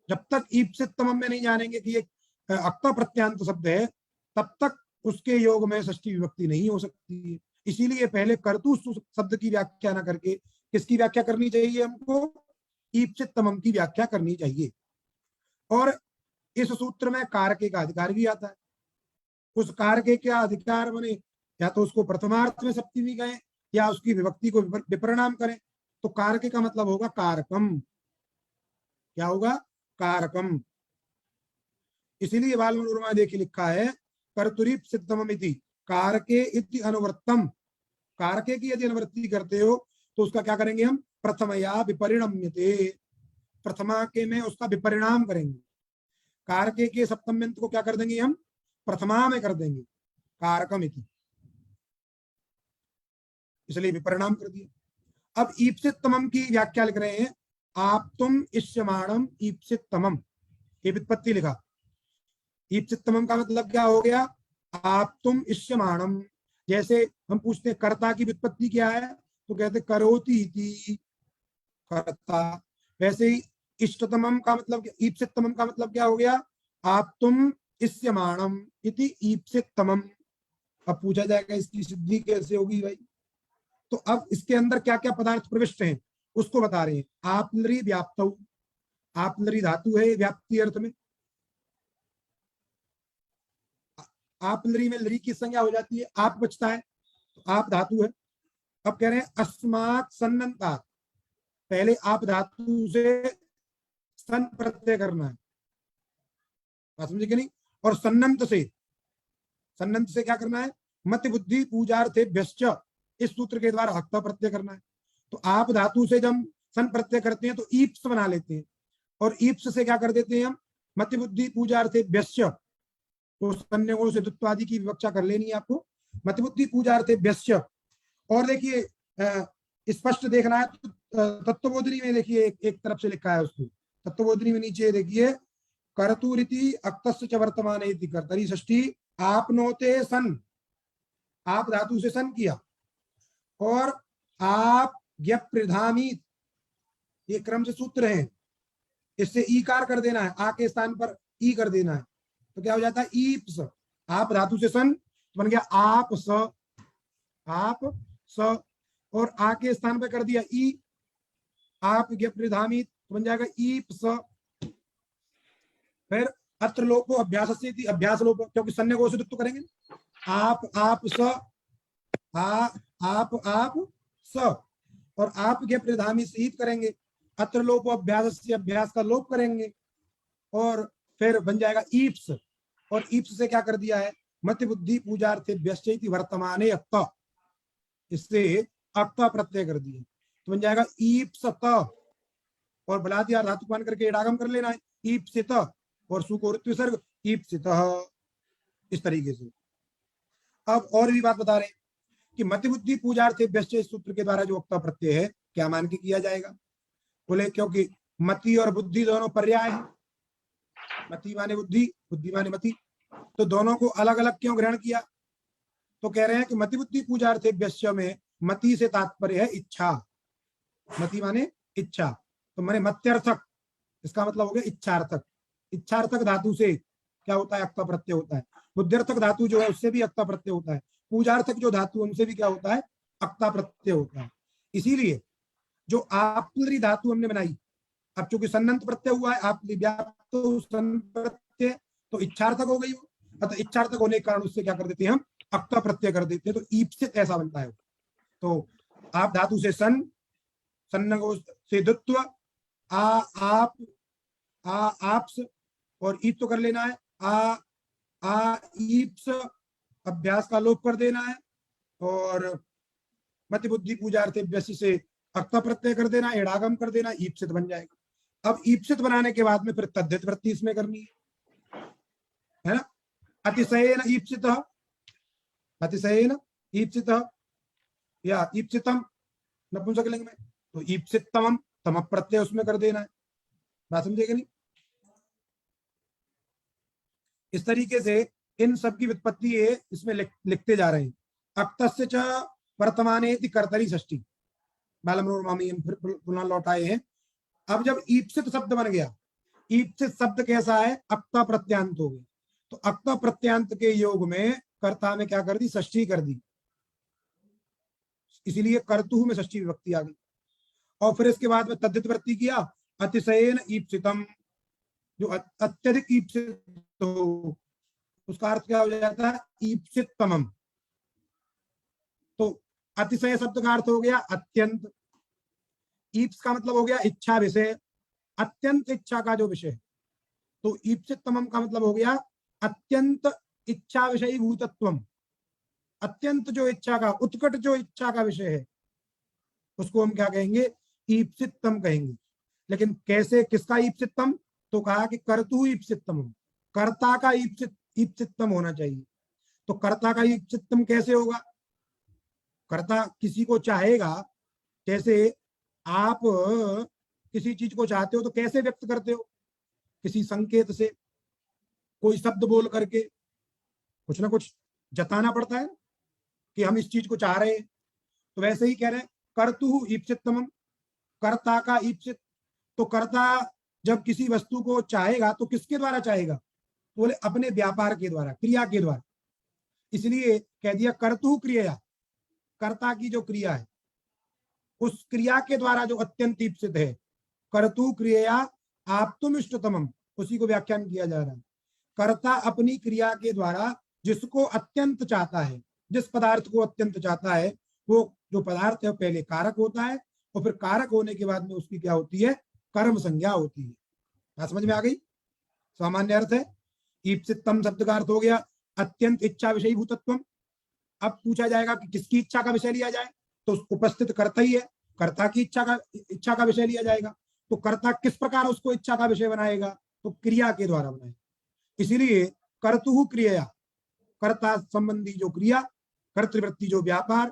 जब तक ईप्सिततमम में नहीं जानेंगे कि ये अक्ता प्रत्यांत शब्द है, तब तक उसके योग में षष्ठी विभक्ति नहीं हो सकती है। इसीलिए पहले कर्तु शब्द की व्याख्या न करके किसकी व्याख्या करनी चाहिए? हमको ईप्सिततमम की व्याख्या करनी चाहिए। और इस सूत्र में कारके का अधिकार भी आता है। उस कारके का अधिकार बने या तो उसको प्रथमार्थ में सप्तमी कहें या उसकी विभक्ति को विपरिणाम करें। तो कारके का मतलब होगा कारकम। क्या होगा? कारकम। इसीलिए बाल मनोरमा देखिए लिखा है कर्तुरीप्सिततमम इति कारके इति अनुवृत्तम। कारके की यदि अनुवृत्ति करते हो तो उसका क्या करेंगे हम? प्रथमया विपरिणम्यते, प्रथमा के में उसका विपरिणाम करेंगे। कारके के सप्तम्यंत को क्या कर देंगे हम? प्रथमा में कर देंगे, कारकम इति, इसलिए विपरिणाम कर दिया। अब ईप्सिततमम की व्याख्या लिख रहे हैं, आप तुम इष्यमाणम ईप्सिततमम, ये व्युत्पत्ति लिखा। ईप्सिततमम का मतलब क्या हो गया? आप तुम इष्यमाणम। जैसे हम पूछते हैं कर्ता की व्युत्पत्ति क्या है, तो कहते करोति इति, कर्ता। वैसे ही इष्टतमम का मतलब, ईप्सिततमम का मतलब क्या हो गया? आप तुम इष्यमाणम इति ईप्सिततमम। अब पूछा जाएगा इसकी सिद्धि कैसे होगी भाई? तो अब इसके अंदर क्या क्या पदार्थ प्रविष्ट हैं उसको बता रहे हैं। आप्लरी व्याप्त, आप्लरी धातु है व्याप्ति अर्थ में। आप लरी में लरी की संज्ञा हो जाती है, आप बचता है, तो आप धातु है। अब कह रहे हैं अस्मात् सन्नन्तात्, पहले आप धातु से सन प्रत्यय करना है, बात समझे कि नहीं? और सन्नंत से क्या करना है? मत बुद्धि पूजार्थेभ्यश्च, इस सूत्र के द्वारा हक्ता प्रत्यय करना है। तो आप धातु से जब सन प्रत्यय करते हैं तो ईप्स बना लेते हैं, और ईप्स से क्या कर देते हैं हम? मत बुद्धि पूजार्थेभ्यश्च, तो संज्ञों से द्वित्वादि की विवक्षा कर लेनी है आपको, मतबुद्धि पूजार्थेभ्यश्च। और देखिए स्पष्ट देखना है तो तत्वबोधिनी में देखिए एक तरफ से लिखा है उसको, तत्वबोधिनी में नीचे देखिए कर्तुरिति अक्तस्य च वर्तमाने इति कर्तरी षष्ठी आपनोते सन, आप धातु से सन किया, और आप ज्ञप्रधामी, ये क्रम से सूत्र है, इससे ईकार कर देना है, आ के स्थान पर ई कर देना है, तो क्या हो जाता है? ईप्स। आप धातु से सन तो बन गया आप स, और आ के स्थान पर कर दिया ई, आप ज्ञप्रधामी, तो बन जाएगा ईप्स। फिर अत्र लोपो अभ्यास से अभ्यास लोप, क्योंकि सन्य को से तो करेंगे। आप स, आप स, और आप के प्रधामी से ईत करेंगे, अत्र लोप अभ्यास से अभ्यास का लोप करेंगे, और फिर बन जाएगा ईप्स, और ईप्स से क्या कर दिया है, मति बुद्धि पूजार्थे व्यश्चैति वर्तमाने अक्त, इससे अक्त प्रत्यय कर दिए, तो बन जाएगा ईप्सत, और बलादिया धातुपान करके इडागम कर लेना है, ईप्सित, और सु को विसर्ग ईप्सित, इस तरीके से। अब और भी बात बता रहे हैं कि मति बुद्धि पूजार्थे व्यश्चय सूत्र के द्वारा जो अक्त प्रत्यय है क्या मान के किया जाएगा, बोले क्योंकि मति और बुद्धि दोनों पर्याय है, मति माने बुद्धि, बुद्धि माने मति, तो दोनों को अलग अलग क्यों ग्रहण किया, तो कह रहे हैं कि मति बुद्धि पूजार्थे व्यश्य में मति से तात्पर्य है इच्छा, मति माने इच्छा, तो माने मत्यर्थक, इसका मतलब हो गया इच्छार्थक, इच्छार्थक धातु से क्या होता है, अक्त प्रत्यय होता है, बुद्ध्यर्थक धातु जो है उससे भी अक्त प्रत्यय होता है, पूजार्थक जो धातु उनसे भी क्या होता है, अक्ता प्रत्यय होता है। इसीलिए जो आप्लरी धातु हमने बनाई, अब चूंकि सन्नंत प्रत्यय हुआ है, आप तो प्रत्यय तो इच्छार्थक हो गई, अतः इच्छार्थक होने के कारण उससे क्या कर देते हैं, हम अक्ता प्रत्यय कर देते हैं, तो ईप्सित ऐसा बनता है। तो आप धातु से सन, सन्न से दुत्व, आप आप्स, और ईप तो कर लेना है, आ ईप्स, अभ्यास का लोप कर देना है, और मति बुद्धि पूजार्थे व्यसी से अक्ता प्रत्यय कर देना, एडागम कर देना, ईप्सित बन जाएगा। अब ईप्सित बनाने के बाद में फिर तद्धित वृत्ति इसमें करनी है ना, अतिशयेन ईप्सित, अतिशयेन ईप्सित, या ईप्सितम नपुंसकलिंग में, तो ईप्सितम तम प्रत्यय उसमें कर देना है, बात समझेगा नहीं। इस तरीके से इन सब की व्युत्पत्ति इसमें लिखते जा रहे हैं। अक्तस्य च वर्तमाने कर्तरी षष्ठी, बालमनोरमामी हम फिर पुनः लौट आए हैं। अब जब ईप्सित शब्द बन गया, ईप्सित शब्द कैसा है, अक्ता प्रत्यांत हो गई, तो अक्ता प्रत्यांत के योग में कर्ता में क्या कर दी, षष्ठी कर दी, इसीलिए कर्तु में षष्ठी विभक्ति आ गई। और फिर इसके बाद में तद्धित वृत्ति किया, अतिशयेन ईप्सितम, जो अत्यधिक ईप्सित हो उसका अर्थ क्या हो जाता है, ईप्सिततमम, तो अतिशय शब्द का अर्थ हो गया अत्यंत, ईप्स का मतलब हो गया इच्छा विषय, अत्यंत इच्छा का जो विषय, तो ईप्सिततमम का मतलब हो गया अत्यंत इच्छा विषयी भूतत्वम, अत्यंत जो इच्छा का, उत्कट जो इच्छा का विषय है उसको हम क्या कहेंगे, ईप्सितम कहेंगे। लेकिन कैसे, किसका ईप्सितम, तो कहा कि कर्तु ईप्सितम, कर्ता का ईप्सितम होना चाहिए। तो कर्ता का ईप्सितम कैसे होगा, कर्ता किसी को चाहेगा, जैसे आप किसी चीज को चाहते हो तो कैसे व्यक्त करते हो, किसी संकेत से, कोई शब्द बोल करके कुछ ना कुछ जताना पड़ता है कि हम इस चीज को चाह रहे हैं। तो वैसे ही कह रहे हैं कर्तु ईप्सितम, कर्ता का ईप्सित, तो कर्ता जब किसी वस्तु को चाहेगा तो किसके द्वारा चाहेगा, बोले अपने व्यापार के द्वारा, क्रिया के द्वारा, इसलिए कह दिया कर्तु क्रिया, कर्ता की जो क्रिया है उस क्रिया के द्वारा जो अत्यंत ईप्सित है, कर्तु क्रिया आप्तुम इष्टतमम, उसी को व्याख्यान किया जा रहा है। कर्ता अपनी क्रिया के द्वारा जिसको अत्यंत चाहता है, जिस पदार्थ को अत्यंत चाहता है, वो जो पदार्थ है पहले कारक होता है, और फिर कारक होने के बाद में उसकी क्या होती है, कर्म संज्ञा होती है। क्या समझ में आ गई, सामान्य अर्थ है। ईप्सितम शब्द का अर्थ हो गया अत्यंत इच्छा विषयी भूतत्व। अब पूछा जाएगा कि किसकी इच्छा का विषय लिया जाए, तो उपस्थित कर्ता ही है, कर्ता की इच्छा का विषय लिया जाएगा। तो कर्ता किस प्रकार उसको इच्छा का विषय बनाएगा, तो क्रिया के द्वारा बनाएगा। इसीलिए कर्तु क्रिया, कर्ता संबंधी जो क्रिया, कर्तृवृत्ति जो व्यापार,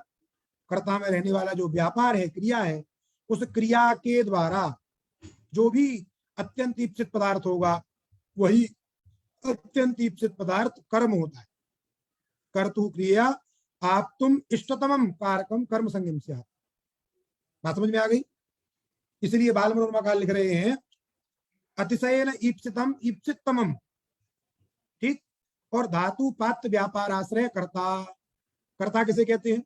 कर्ता में रहने वाला जो व्यापार है, क्रिया है, उस क्रिया के द्वारा जो भी अत्यंत ईप्सित पदार्थ होगा वही अत्यंत ईप्सित पदार्थ कर्म होता है। कर्तु क्रिया आप तुम इष्टतमम कारकम कर्म संज्ञम से, बात समझ में आ गई। इसलिए बाल मनोरमा लिख रहे हैं अतिशयन ईप्सितम ईप्सितमम, ठीक। और धातु पात्र व्यापार आश्रय कर्ता, कर्ता किसे कहते हैं,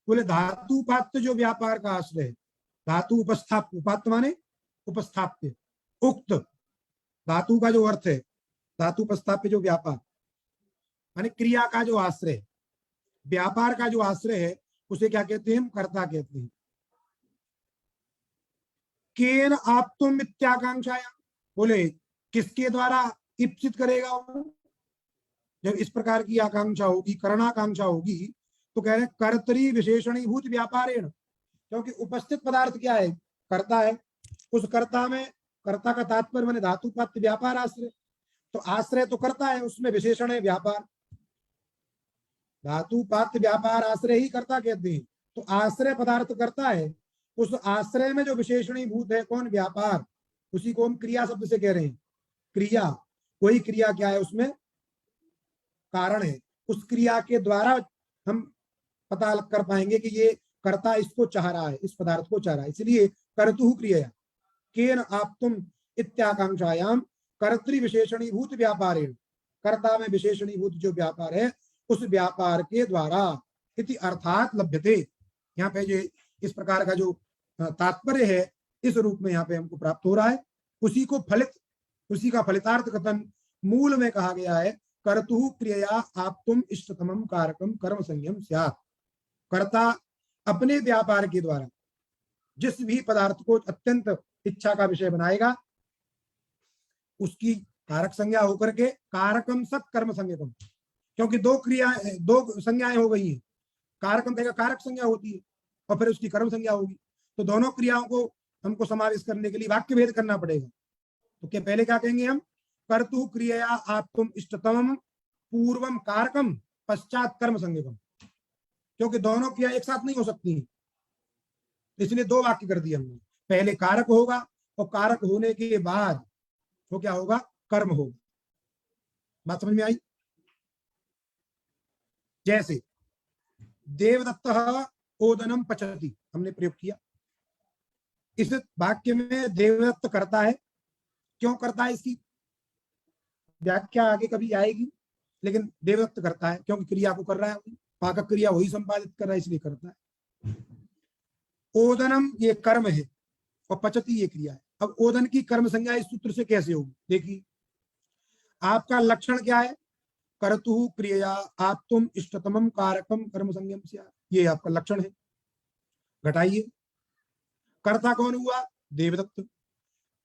बोले धातु पात्र जो व्यापार का आश्रय है, धातु उपस्थाप्य, उपात्त माने उपस्थाप्य, उक्त धातु का जो अर्थ है, धातु उपस्थाप्य जो व्यापार माने क्रिया का जो आश्रय, व्यापार का जो आश्रय है उसे क्या कहते हैं? कर्ता कहते हैं। केन आप तुम इत्याकांक्षाया, बोले किसके द्वारा इप्सित करेगा वो? जब इस प्रकार की आकांक्षा होगी, करणाकांक्षा होगी, तो कह रहे हैं कर्तरी विशेषणीभूत व्यापारेण, क्योंकि उपस्थित पदार्थ क्या है? कर्ता है। उस कर्ता में, कर्ता का तात्पर्य माने धातु पात्र व्यापार आश्रय, तो आश्रय तो करता है, उसमें विशेषण है व्यापार। धातु पात्र व्यापार आश्रय ही कर्ता कहते हैं। तो आश्रय पदार्थ करता है, उस आश्रय में जो विशेषणीभूत है कौन? व्यापार। उसी को हम क्रिया शब्द से कह रहे हैं। क्रिया, कोई क्रिया क्या है? उसमें कारण है। उस क्रिया के द्वारा हम पता कर पाएंगे कि ये कर्ता इसको चाह रहा है, इस पदार्थ को चाह रहा है। इसलिए कर्तु क्रिया केन आप तुम इत्याकांक्षायाम कर्तृ विशेषणीभूत व्यापारेण, कर्ता में विशेषणीभूत जो व्यापार है उस व्यापार के द्वारा, इति अर्थात लभ्यते, यहाँ पे जो इस प्रकार का जो तात्पर्य है इस रूप में यहाँ पे हमको प्राप्त हो रहा है। उसी को फलित, उसी का फलितार्थ कथन मूल में कहा गया है, कर्तु क्रिया आप तुम इष्टतमम कारकम कर्म संयम स्यात्। कर्ता अपने व्यापार के द्वारा जिस भी पदार्थ को अत्यंत इच्छा का विषय बनाएगा, उसकी कारक संज्ञा होकर के कारकम सत कर्म संज्ञकम, क्योंकि दो क्रिया, दो संज्ञाएं हो गई हैं। कारकम कहेगा कारक संज्ञा होती है और फिर उसकी कर्म संज्ञा होगी, तो दोनों क्रियाओं को हमको समावेश करने के लिए वाक्य भेद करना पड़ेगा। तो क्या पहले क्या कहेंगे हम? कर्तु क्रिया आप तुम इष्टतम पूर्वम कारकम पश्चात कर्म संज्ञकम, क्योंकि दोनों क्रिया एक साथ नहीं हो सकती हैं, इसलिए दो वाक्य कर दिए हमने। पहले कारक होगा और कारक होने के बाद वो क्या होगा? कर्म होगा। बात समझ में आई? जैसे देवदत्तः ओदनम पचति, हमने प्रयोग किया। इस वाक्य में देवदत्त करता है, क्यों करता है इसकी व्याख्या आगे कभी आएगी, लेकिन देवदत्त करता है क्योंकि क्रिया को कर रहा है, पाक क्रिया वही संपादित कर रहा है, इसलिए करता है। ओदनम ये कर्म है और पचति ये क्रिया है। अब ओदन की कर्म संज्ञा इस सूत्र से कैसे होगी? देखिए, आपका लक्षण क्या है? कर्तु क्रिया आप तुम इष्टतमम कारकम कर्म संयम से, ये आपका लक्षण है। घटाइए, कर्ता कौन हुआ? देवदत्त।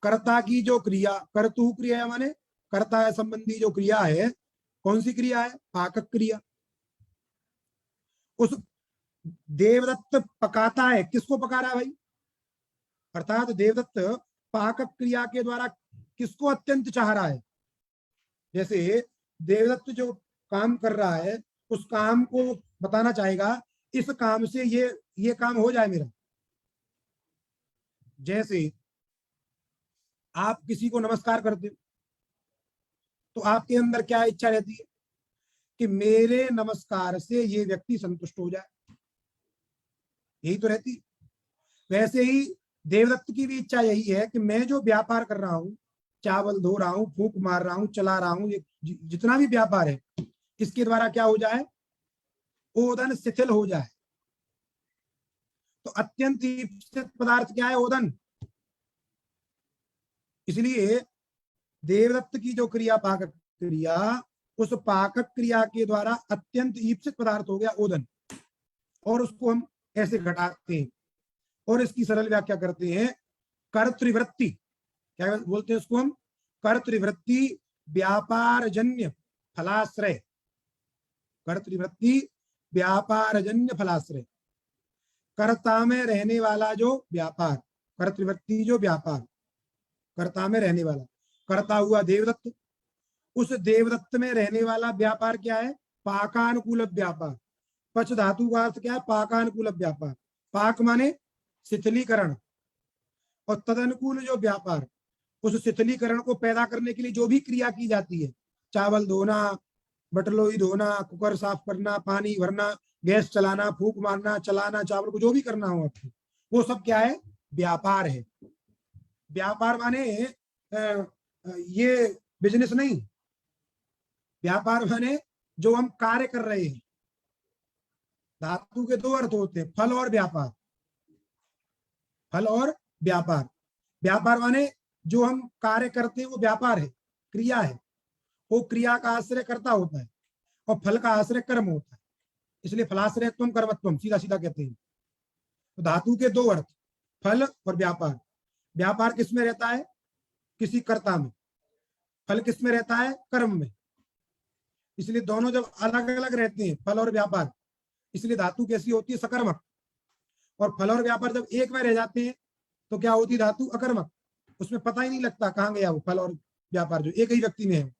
कर्ता की जो क्रिया, कर्तु क्रिया माने कर्ता संबंधी जो क्रिया है, कौन सी क्रिया है? पाकक क्रिया। उस देवदत्त पकाता है, किसको पका रहा है भाई? अर्थात देवदत्त पाकक क्रिया के द्वारा किसको अत्यंत चाह रहा है? जैसे देवदत्त जो काम कर रहा है उस काम को बताना चाहेगा, इस काम से ये काम हो जाए मेरा। जैसे आप किसी को नमस्कार करते हो तो आपके अंदर क्या इच्छा रहती है? कि मेरे नमस्कार से ये व्यक्ति संतुष्ट हो जाए, यही तो रहती है। वैसे ही देवदत्त की भी इच्छा यही है कि मैं जो व्यापार कर रहा हूं, चावल धो रहा हूं, फूंक मार रहा हूं, चला रहा हूं, ये जितना भी व्यापार है इसके द्वारा क्या हो जाए? ओदन शिथिल हो जाए। तो अत्यंत ईप्सित पदार्थ क्या है? ओदन। इसलिए देवदत्त की जो क्रिया पाकक क्रिया, उस पाकक क्रिया के द्वारा अत्यंत ईप्सित पदार्थ हो गया ओदन, और उसको हम ऐसे घटाते हैं और इसकी सरल व्याख्या करते हैं कर्तृवृत्ति। क्या बोलते हैं उसको हम? कर्तृवृत्ति व्यापारजन्य फलाश्रय। कर्तृवृत्ति व्यापारजन्य फलाश्रय, कर्ता में रहने वाला जो व्यापार, कर्तृवृत्ति जो व्यापार कर्ता में रहने वाला, कर्ता हुआ देवदत्त, उस देवदत्त में रहने वाला व्यापार क्या है? पाकानुकूल व्यापार। पच धातु का अर्थ क्या है? पाकानुकूल व्यापार। पाक माने शिथिलीकरण, और तदनुकूल जो व्यापार, उस शिथिलीकरण को पैदा करने के लिए जो भी क्रिया की जाती है, चावल धोना, बटलोई धोना, कुकर साफ करना, पानी भरना, गैस चलाना, फूंक मारना, चलाना चावल को, जो भी करना हो आपको, वो सब क्या है? व्यापार है। व्यापार माने ये बिजनेस नहीं, व्यापार माने जो हम कार्य कर रहे हैं। धातु के दो अर्थ होते हैं, फल और व्यापार। फल और व्यापार। व्यापार माने जो हम कार्य करते हैं वो व्यापार है, क्रिया है। वो क्रिया का आश्रय कर्ता होता है और फल का आश्रय कर्म होता है। इसलिए फलाश्रयत्वम कर्मत्वम सीधा सीधा कहते हैं। तो धातु के दो अर्थ, फल और व्यापार। व्यापार किस में रहता है? किसी कर्ता में। फल किस में रहता है? कर्म में। इसलिए दोनों जब अलग अलग रहते हैं, फल और व्यापार, इसलिए धातु कैसी होती है? सकर्मक। और फल और व्यापार जब एक में रह जाते हैं तो क्या होती है? धातु अकर्मक। उसमें पता ही नहीं लगता कहाँ गया वो फल और व्यापार, जो एक ही व्यक्ति में है।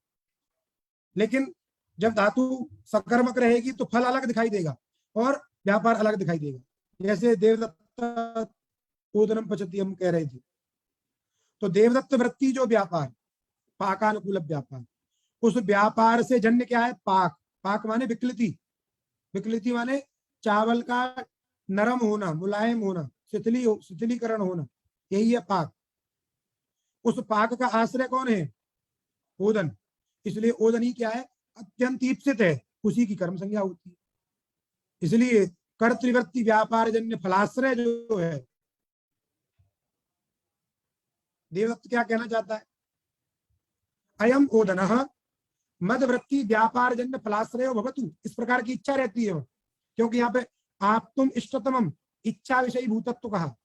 लेकिन जब धातु सकर्मक रहेगी तो फल अलग दिखाई देगा और व्यापार अलग दिखाई देगा। जैसे देवदत्त ओदनम पचती हम कह रहे थे, तो देवदत्त वृत्ति जो व्यापार, पाकानुकूल व्यापार, उस व्यापार से जन्य क्या है? पाक। पाक माने विकृति। विकृति माने चावल का नरम होना, मुलायम होना, शिथिलीकरण होना, यही है पाक। उस पाक का आश्रय कौन है? ओदन। इसलिए ओदन ही क्या है? अत्यंत ईप्सित है, उसी की कर्म संज्ञा होती है। इसलिए कर्तृवृत्ति व्यापार जन्य फलाश्रय जो है, देवदत्त क्या कहना चाहता है? अयम ओदनः मदवृत्ति व्यापार जन्य फलाश्रय भवतु। इस प्रकार की इच्छा रहती है, क्योंकि यहाँ पे आप तुम इष्टतमम इच्छा विषयी भूतत्व कहा।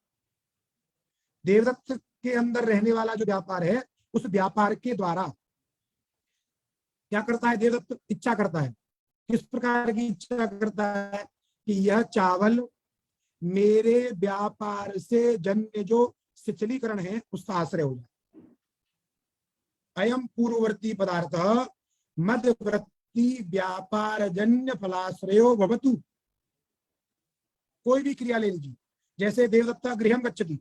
देवदत्त के अंदर रहने वाला जो व्यापार है, उस व्यापार के द्वारा क्या करता है? देवदत्त इच्छा करता है। किस प्रकार की इच्छा करता है? कि यह चावल मेरे व्यापार से जन्य जो शिथिलीकरण है उसका आश्रय हो जाए। अयम पूर्ववर्ती पदार्थ मदवृत्ति व्यापार जन्य फलाश्रयो भवतु। कोई भी क्रिया ले लीजिए, जैसे देवदत्ता गृहम गच्छति,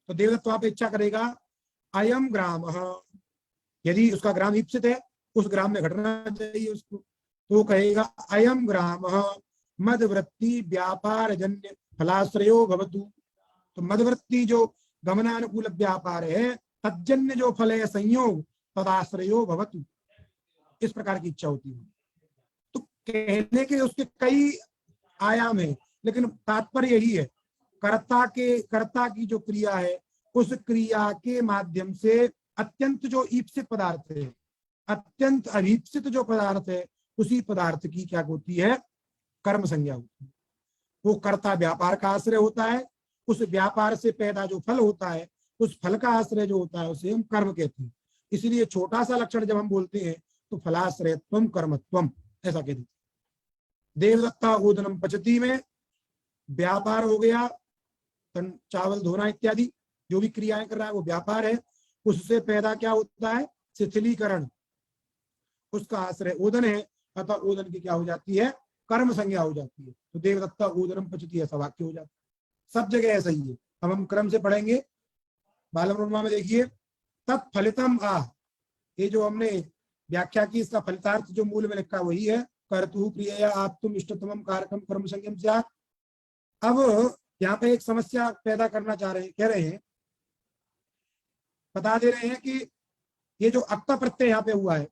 तो देवदत्त वहां पे इच्छा करेगा अयम ग्राम, यदि उसका ग्राम ईप्सित है, उस ग्राम में घटना चाहिए उसको, तो कहेगा अयम ग्राम मदवृत्ति व्यापार जन्य फलाश्रयो भवतु। तो मदवृत्ति जो गमनानुकूल व्यापार है, तज्जन्य जो फल है संयोग, तदाश्रयो भवतु। इस प्रकार की इच्छा होती है। तो कहने के उसके कई आयाम है, लेकिन तात्पर्य यही है, कर्ता की जो क्रिया है, उस क्रिया के माध्यम से अत्यंत जो ईप्सित पदार्थ है, अत्यंत अभीप्सित जो पदार्थ है, उसी पदार्थ की क्या होती है? कर्म संज्ञा होती है। वो कर्ता व्यापार का आश्रय होता है, उस व्यापार से पैदा जो फल होता है, उस फल का आश्रय जो होता है उसे हम कर्म कहते हैं। इसलिए छोटा सा लक्षण जब हम बोलते हैं तो फलाश्रयत्वम कर्मत्वम ऐसा कहते हैं। देवदत्ता ओदनम पचती में व्यापार हो गया, चावल धोना इत्यादि जो भी क्रियाएं कर रहा है वो व्यापार है। उससे पैदा क्या होता है? शिथिलीकरण। उसका आश्रय ओदन है, अतः ओदन की क्या हो जाती है? कर्म संज्ञा हो जाती है। तो देवदत्ता ओदनम पचती ऐसा वाक्य हो जाता है। सब जगह ऐसा ही है। अब हम क्रम से पढ़ेंगे। बालमनुमा में देखिए, तत्फलितम आह, ये जो हमने व्याख्या की, इसका फलितार्थ जो मूल में लिखा वही है, कर्तु प्रिय आप तुम इष्टतमम कारकम कर्म संज्ञम से। अब यहाँ पे एक समस्या पैदा करना चाह रहे हैं, कह रहे हैं, बता दे रहे हैं कि ये जो अक्ता प्रत्यय यहाँ पे हुआ है,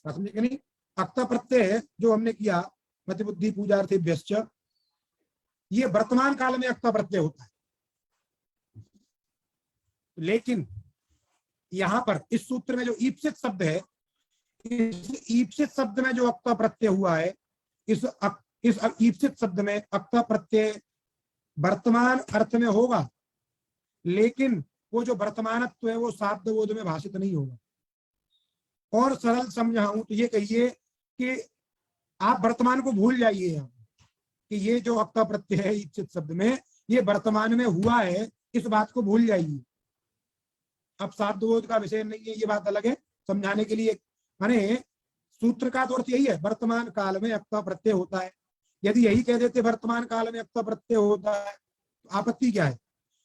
समझे कि नहीं? अक्ता प्रत्यय जो हमने किया मति बुद्धि पूजार्थेभ्यश्च, ये वर्तमान काल में अक्ता प्रत्यय होता है। लेकिन यहां पर इस सूत्र में जो ईप्सित शब्द है, इस ईप्सित शब्द में जो अक्ता प्रत्यय हुआ है, इस ईप्सित शब्द में अक्ता प्रत्यय वर्तमान अर्थ में होगा, लेकिन वो जो वर्तमानत्व है वो साध्य में भाषित नहीं होगा। और सरल समझाऊं तो ये कहिए कि आप वर्तमान को भूल जाइए यहाँ कि ये जो अक्ता प्रत्यय है ईप्सित शब्द में, ये वर्तमान में हुआ है, इस बात को भूल जाइए। अब साध्य का विषय नहीं है, ये बात अलग है, समझाने के लिए। माने सूत्र का तो अर्थ यही है, वर्तमान काल में अक्ता प्रत्यय होता है। यदि यही कह देते वर्तमान काल में अक्ता प्रत्यय होता है तो आपत्ति क्या है?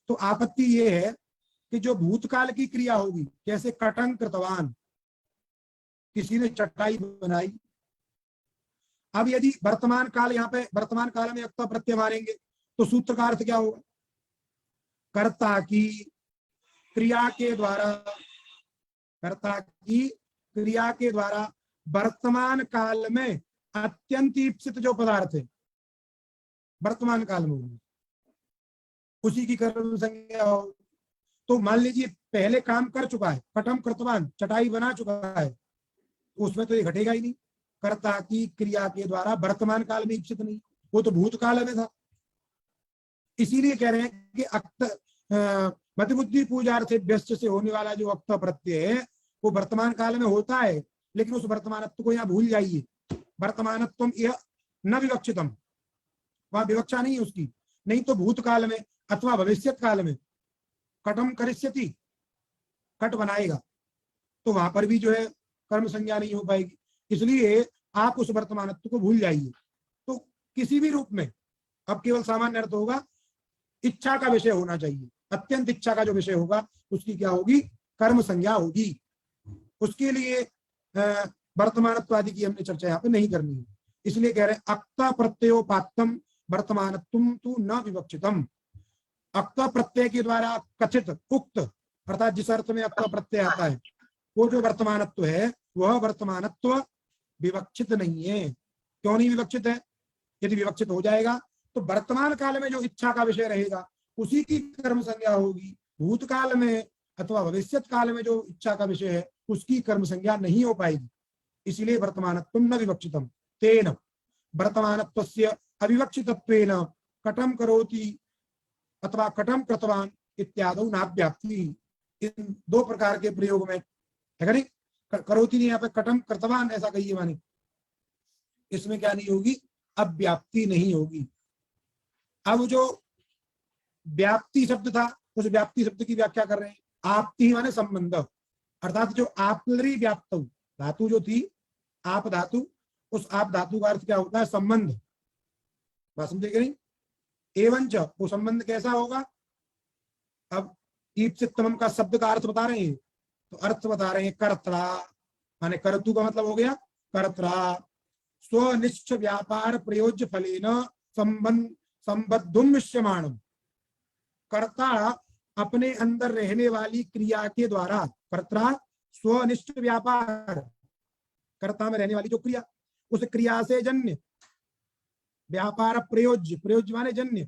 तो आपत्ति ये है कि जो भूतकाल की क्रिया होगी, जैसे कटंग कृतवान, किसी ने चटाई बनाई। अब यदि वर्तमान काल, यहाँ पे वर्तमान काल में अक्ता प्रत्यय मारेंगे तो सूत्र का अर्थ क्या होगा? कर्ता की क्रिया के द्वारा, कर्ता की क्रिया के द्वारा वर्तमान काल में अत्यंत ईप्सित जो पदार्थ है, वर्तमान काल में उसी की कर्म संज्ञा हो। तो मान लीजिए पहले काम कर चुका है, कटम कृतवान, चटाई बना चुका है, उसमें तो ये घटेगा ही नहीं, कर्ता की क्रिया के द्वारा वर्तमान काल में इच्छित नहीं, वो तो भूतकाल में था। इसीलिए कह रहे हैं कि मतिबुद्धि पूजार्थे व्यस्त से होने वाला जो अक्त प्रत्यय है वो वर्तमान काल में होता है, लेकिन उस वर्तमानत्व को यहाँ भूल जाइए। वर्तमानत्व यह न विवक्षितम, वहां विवक्षा नहीं है उसकी, नहीं तो भूतकाल में अथवा भविष्यत काल में कटम करिष्यति, कट बनाएगा, तो वहां पर भी जो है कर्म संज्ञा नहीं हो पाएगी। इसलिए आप उस वर्तमानत्व को भूल जाइए। तो किसी भी रूप में अब केवल सामान्य अर्थ होगा, इच्छा का विषय होना चाहिए, अत्यंत इच्छा का जो विषय होगा उसकी क्या होगी, कर्म संज्ञा होगी। उसके लिए वर्तमानत्व आदि की हमने चर्चा यहाँ पे नहीं करनी है। इसलिए कह रहे हैं अक्ता प्रत्ययोपात्तम वर्तमानत्वम तु न विवक्षितम। अक्ता प्रत्यय के द्वारा कथित उक्त, अर्थात जिस अर्थ में अक्ता प्रत्यय आता है वो जो वर्तमानत्व है वह वर्तमानत्व विवक्षित नहीं है। क्यों नहीं विवक्षित है? यदि विवक्षित हो जाएगा तो वर्तमान काल में जो इच्छा का विषय रहेगा उसी की कर्म संज्ञा होगी, भूतकाल में अथवा भविष्यत काल में जो इच्छा का विषय है उसकी कर्म संज्ञा नहीं हो पाएगी। इसलिए वर्तमानत्व न विवक्षितम तेन वर्तमानत्वस्य अविवक्षितत्वेन कटम करोति अथवा कटम कृतवान इत्यादि नाव्याप्ति। इन दो प्रकार के प्रयोग में है, करोति नहीं, यहाँ पे कटम कृतवान ऐसा कहिए, मानी इसमें क्या नहीं होगी, अव्याप्ति नहीं होगी। अब जो व्याप्ति शब्द था उस व्याप्ति शब्द की व्याख्या कर रहे हैं। आपती माने संबंध, अर्थात जो आपलरी व्याप्त धातु जो थी आप धातु, उस आप धातु का अर्थ क्या होता है, संबंध। बात समझेगा नहीं? एवं च वो संबंध कैसा होगा? अब ईप्सितम का शब्द का अर्थ बता रहे हैं, तो अर्थ बता रहे हैं कर्त्रा, माने कर्तु का मतलब हो गया कर्त्रा, स्वनिष्ठ व्यापार प्रयोज्य फलेन संबद्धुम विश्यमाणम। कर्ता अपने अंदर रहने वाली क्रिया के द्वारा, कर्ता स्वनिष्ठ व्यापार, कर्ता में रहने वाली जो क्रिया, उस क्रिया से जन्य व्यापार प्रयोज्य, प्रयोज्य माने जन्य,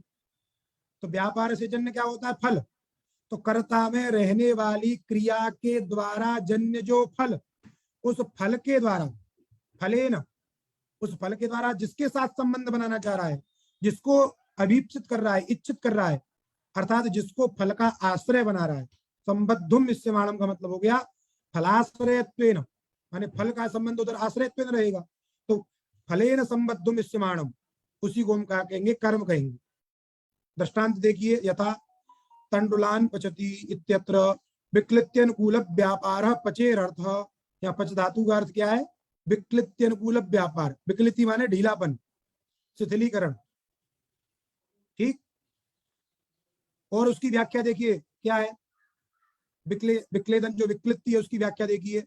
तो व्यापार से जन्य क्या होता है, फल। तो कर्ता में रहने वाली क्रिया के द्वारा जन्य जो फल, उस फल के द्वारा, फलेन, उस फल के द्वारा जिसके साथ संबंध बनाना चाह रहा है, जिसको अभीप्सित कर रहा है, इच्छित कर रहा है, अर्थात जिसको फल का आश्रय बना रहा है। संबद्धुम इस्यमाणम का मतलब हो गया फलाश्रयत्वेन, माने फल का संबंध उधर आश्रयत्वेन रहेगा, तो फलेन संबद्धुम इस्यमाणम, उसी को हम क्या कहेंगे, कर्म कहेंगे। दृष्टांत देखिए, यथा तंडुलान पचती इत्यत्र विक्लित्यनुकूल व्यापार पचेरर्थ, या पच धातु का अर्थ क्या है, विक्लित्यनुकूल व्यापार, विक्लिति माने ढीलापन, शिथिलीकरण, ठीक। और उसकी व्याख्या देखिए क्या है, विक्लेदन जो विक्लिति है उसकी व्याख्या देखिए,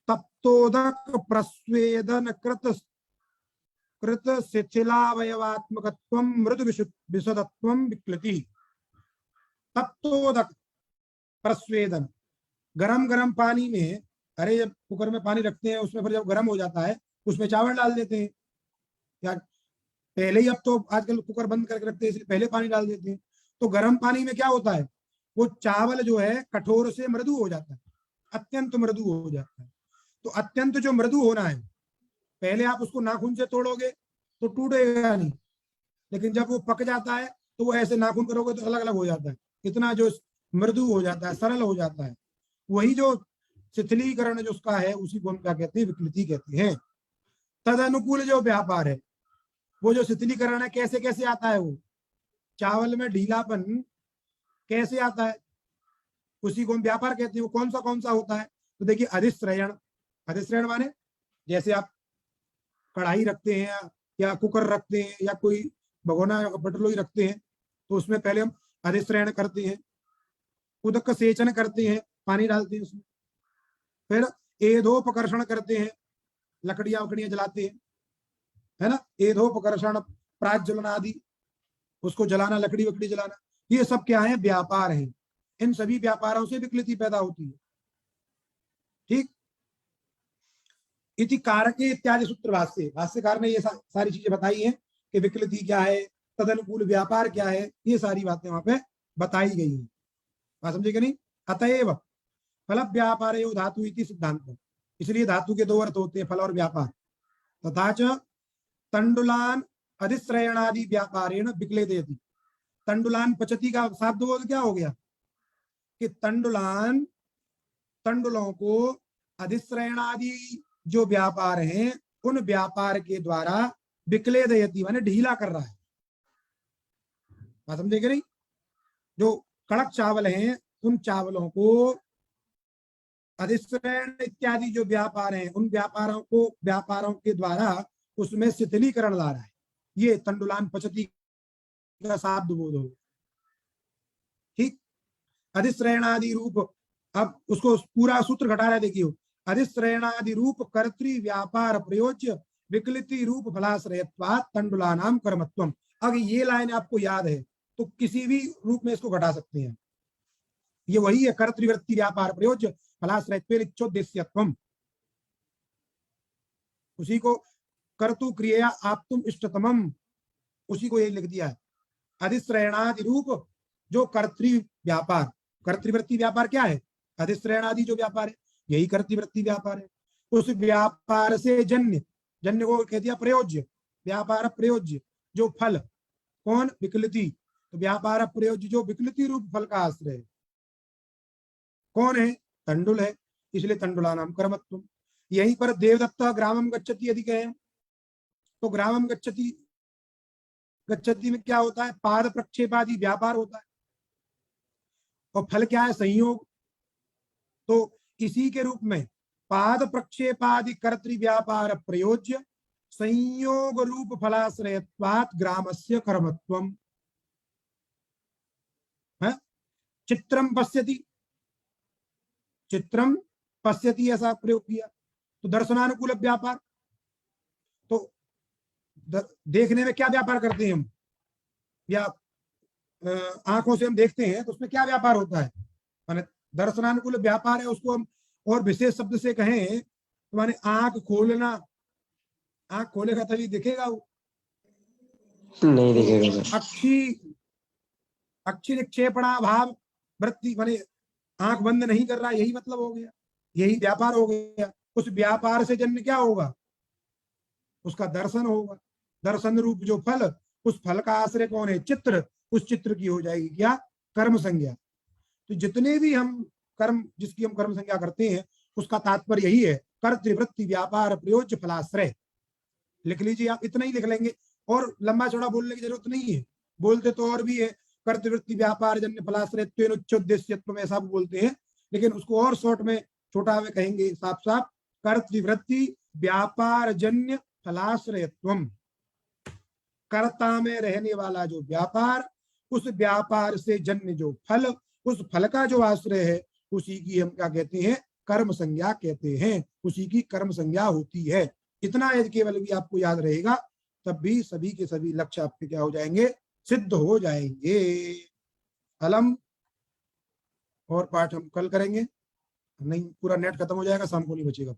तप्तोदक प्रस्वेदन कृत शिथिलावयवात्मकत्वं मृदु विशदत्वं विक्लिति। तप्तोदक प्रस्वेदन, गरम गरम पानी में, अरे जब कुकर में पानी रखते हैं उसमें फिर जब गर्म हो जाता है उसमें चावल डाल देते हैं, या पहले ही, अब तो आजकल कुकर बंद करके रखते हैं इसलिए पहले पानी डाल देते हैं, तो गर्म पानी में क्या होता है, वो चावल जो है कठोर से मृदु हो जाता है, अत्यंत मृदु हो जाता है। तो अत्यंत जो मृदु होना है, पहले आप उसको नाखून से तोड़ोगे तो टूटेगा नहीं, लेकिन जब वो पक जाता है तो वो ऐसे नाखून करोगे तो अलग अलग हो जाता है, इतना जो मृदु हो जाता है, सरल हो जाता है। वही जो शिथिलीकरण जो उसका है उसी को हम क्या कहते हैं, विकृति कहते हैं। तद अनुकूल जो व्यापार है, वो जो शिथिलीकरण है कैसे कैसे आता है, वो चावल में ढीलापन कैसे आता है, उसी को हम व्यापार कहते हैं। वो कौन सा होता है, तो देखिए अधिश्रयण, अधिश्रयण माने जैसे आप कढ़ाई रखते हैं या कुकर रखते हैं या कोई भगोना बटलोई रखते हैं, तो उसमें पहले हम अधिश्रयण करते हैं, उदक सेचन करते हैं, पानी डालते हैं उसमें, फिर एधोपकर्षण करते हैं, लकड़ियां वकड़ियां जलाते हैं, है ना, एधोपकर्षण, प्राज्वलन आदि, उसको जलाना, लकड़ी वकड़ी जलाना, ये सब क्या है, व्यापार है। इन सभी व्यापारों से विकृति पैदा होती है, ठीक। इति कारके इत्यादि सूत्र भाष्य, भाष्यकार ने ये सारी चीजें बताई हैं कि विकृति क्या है, तदनुकूल व्यापार क्या है, ये सारी बातें वहां पे बताई गई हैं। बात समझे नहीं? अतएव फल व्यापार धातु इति सिद्धांत, इसलिए धातु के दो अर्थ होते हैं, फल और व्यापार। तथा च तंडुलान अधिश्रयणादि व्यापारेण विक्लेदयति। तंडुलान पचती का शब्द बोध क्या हो गया कि तंडुलान, तंडुलों को अधिश्रयणादि जो व्यापार हैं उन व्यापार के द्वारा विक्लेदयति माने ढीला कर रहा है। बात समझे कि नहीं? जो कड़क चावल हैं उन चावलों को अधिश्रयण इत्यादि जो व्यापार हैं उन व्यापारों के द्वारा उसमें शिथिलीकरण ला रहा है। ये तंडुलान पचती का शब्द बोध हो। ठीक, अधिश्रयणादि रूप, अब उसको पूरा सूत्र घटा रहा है, देखियो। अधिश्रयणादि रूप कर्तृ व्यापार प्रयोज्य विकलिति रूप फलाश्रयत्वात् तंडुलानाम कर्मत्वम। अगर ये लाइन आपको याद है तो किसी भी रूप में इसको घटा सकते हैं। ये वही है, कर्तृवृत्ति व्यापार प्रयोज्य फलाश्रयत्वेन इच्छोद्देश्यत्वम। उसी को कर्तु क्रिया आप्तुम इष्टतमम, उसी को ये लिख दिया है। अधिश्रयणादि रूप जो कर्तृ व्यापार, कर्तृवृत्ति व्यापार क्या है? अधिश्रयणादि जो व्यापार है यही कर्तृवृत्ति व्यापार है। उस व्यापार से जन्य, जन्य को कह दिया प्रयोज्य, व्यापार प्रयोज्य जो फल, कौन? विकलिति। तो व्यापार प्रयोज्य जो विकलिति रूप फल का आश्रय है कौन है? तंडुल है, इसलिए तंडुलानाम कर्मत्वम। यहीं पर देवदत्त ग्रामम गच्छति यदि कहें तो ग्रामम गच्छति, गच्छति में क्या होता है? पाद प्रक्षेपादि व्यापार होता है और फल क्या है? संयोग। तो इसी के रूप में पाद प्रक्षेपादि कर्तृ व्यापार प्रयोज्य संयोग रूप फलाश्रयत्वात् ग्रामस्य कर्मत्वम। चित्रम पश्यति, चित्रम पश्यति ऐसा प्रयोग किया तो दर्शनानुकूल व्यापार। तो देखने में क्या व्यापार करते हैं हम, या आंखों से हम देखते हैं तो उसमें क्या व्यापार होता है? माने दर्शनानुकूल व्यापार है, उसको हम और विशेष शब्द से कहें तो माने आंख खोलना, आंख खोलेगा तभी दिखेगा वो, नहीं तो दिखेगा। अक्षी निक्षेपणा भाव वृत्ति माने आंख बंद नहीं कर रहा, यही मतलब हो गया, यही व्यापार हो गया। उस व्यापार से जन्म क्या होगा? उसका दर्शन होगा। दर्शन रूप जो फल, उस फल का आश्रय कौन है? चित्र। उस चित्र की हो जाएगी क्या? कर्म संज्ञा। तो जितने भी हम कर्म, जिसकी हम कर्म संज्ञा करते हैं उसका तात्पर्य यही है, कर्तृवृत्ति व्यापार प्रयोज्य फलाश्रय। लिख लीजिए, आप इतना ही लिख लेंगे और लंबा चौड़ा बोलने की जरूरत नहीं है। बोलते तो और भी है, कर्तृवृत्ति व्यापार जन्य फलाश्रयत्वेन उच्चोद्देश्यत्वम ऐसा बोलते हैं, लेकिन उसको और शॉर्ट में छोटा में कहेंगे साफ साफ, कर्तृवृत्ति व्यापार जन्य फलाश्रयत्वम। कर्ता में रहने वाला जो व्यापार, उस व्यापार से जन्य जो फल, उस फल का जो आश्रय है उसी की हम क्या कहते हैं? कर्म संज्ञा कहते हैं। उसी की कर्म संज्ञा होती है। इतना यदि केवल भी आपको याद रहेगा तब भी सभी के सभी लक्ष्य आपके क्या हो जाएंगे? सिद्ध हो जाएंगे। अलम और पाठ हम कल करेंगे, नहीं पूरा नेट खत्म हो जाएगा, शाम को नहीं बचेगा।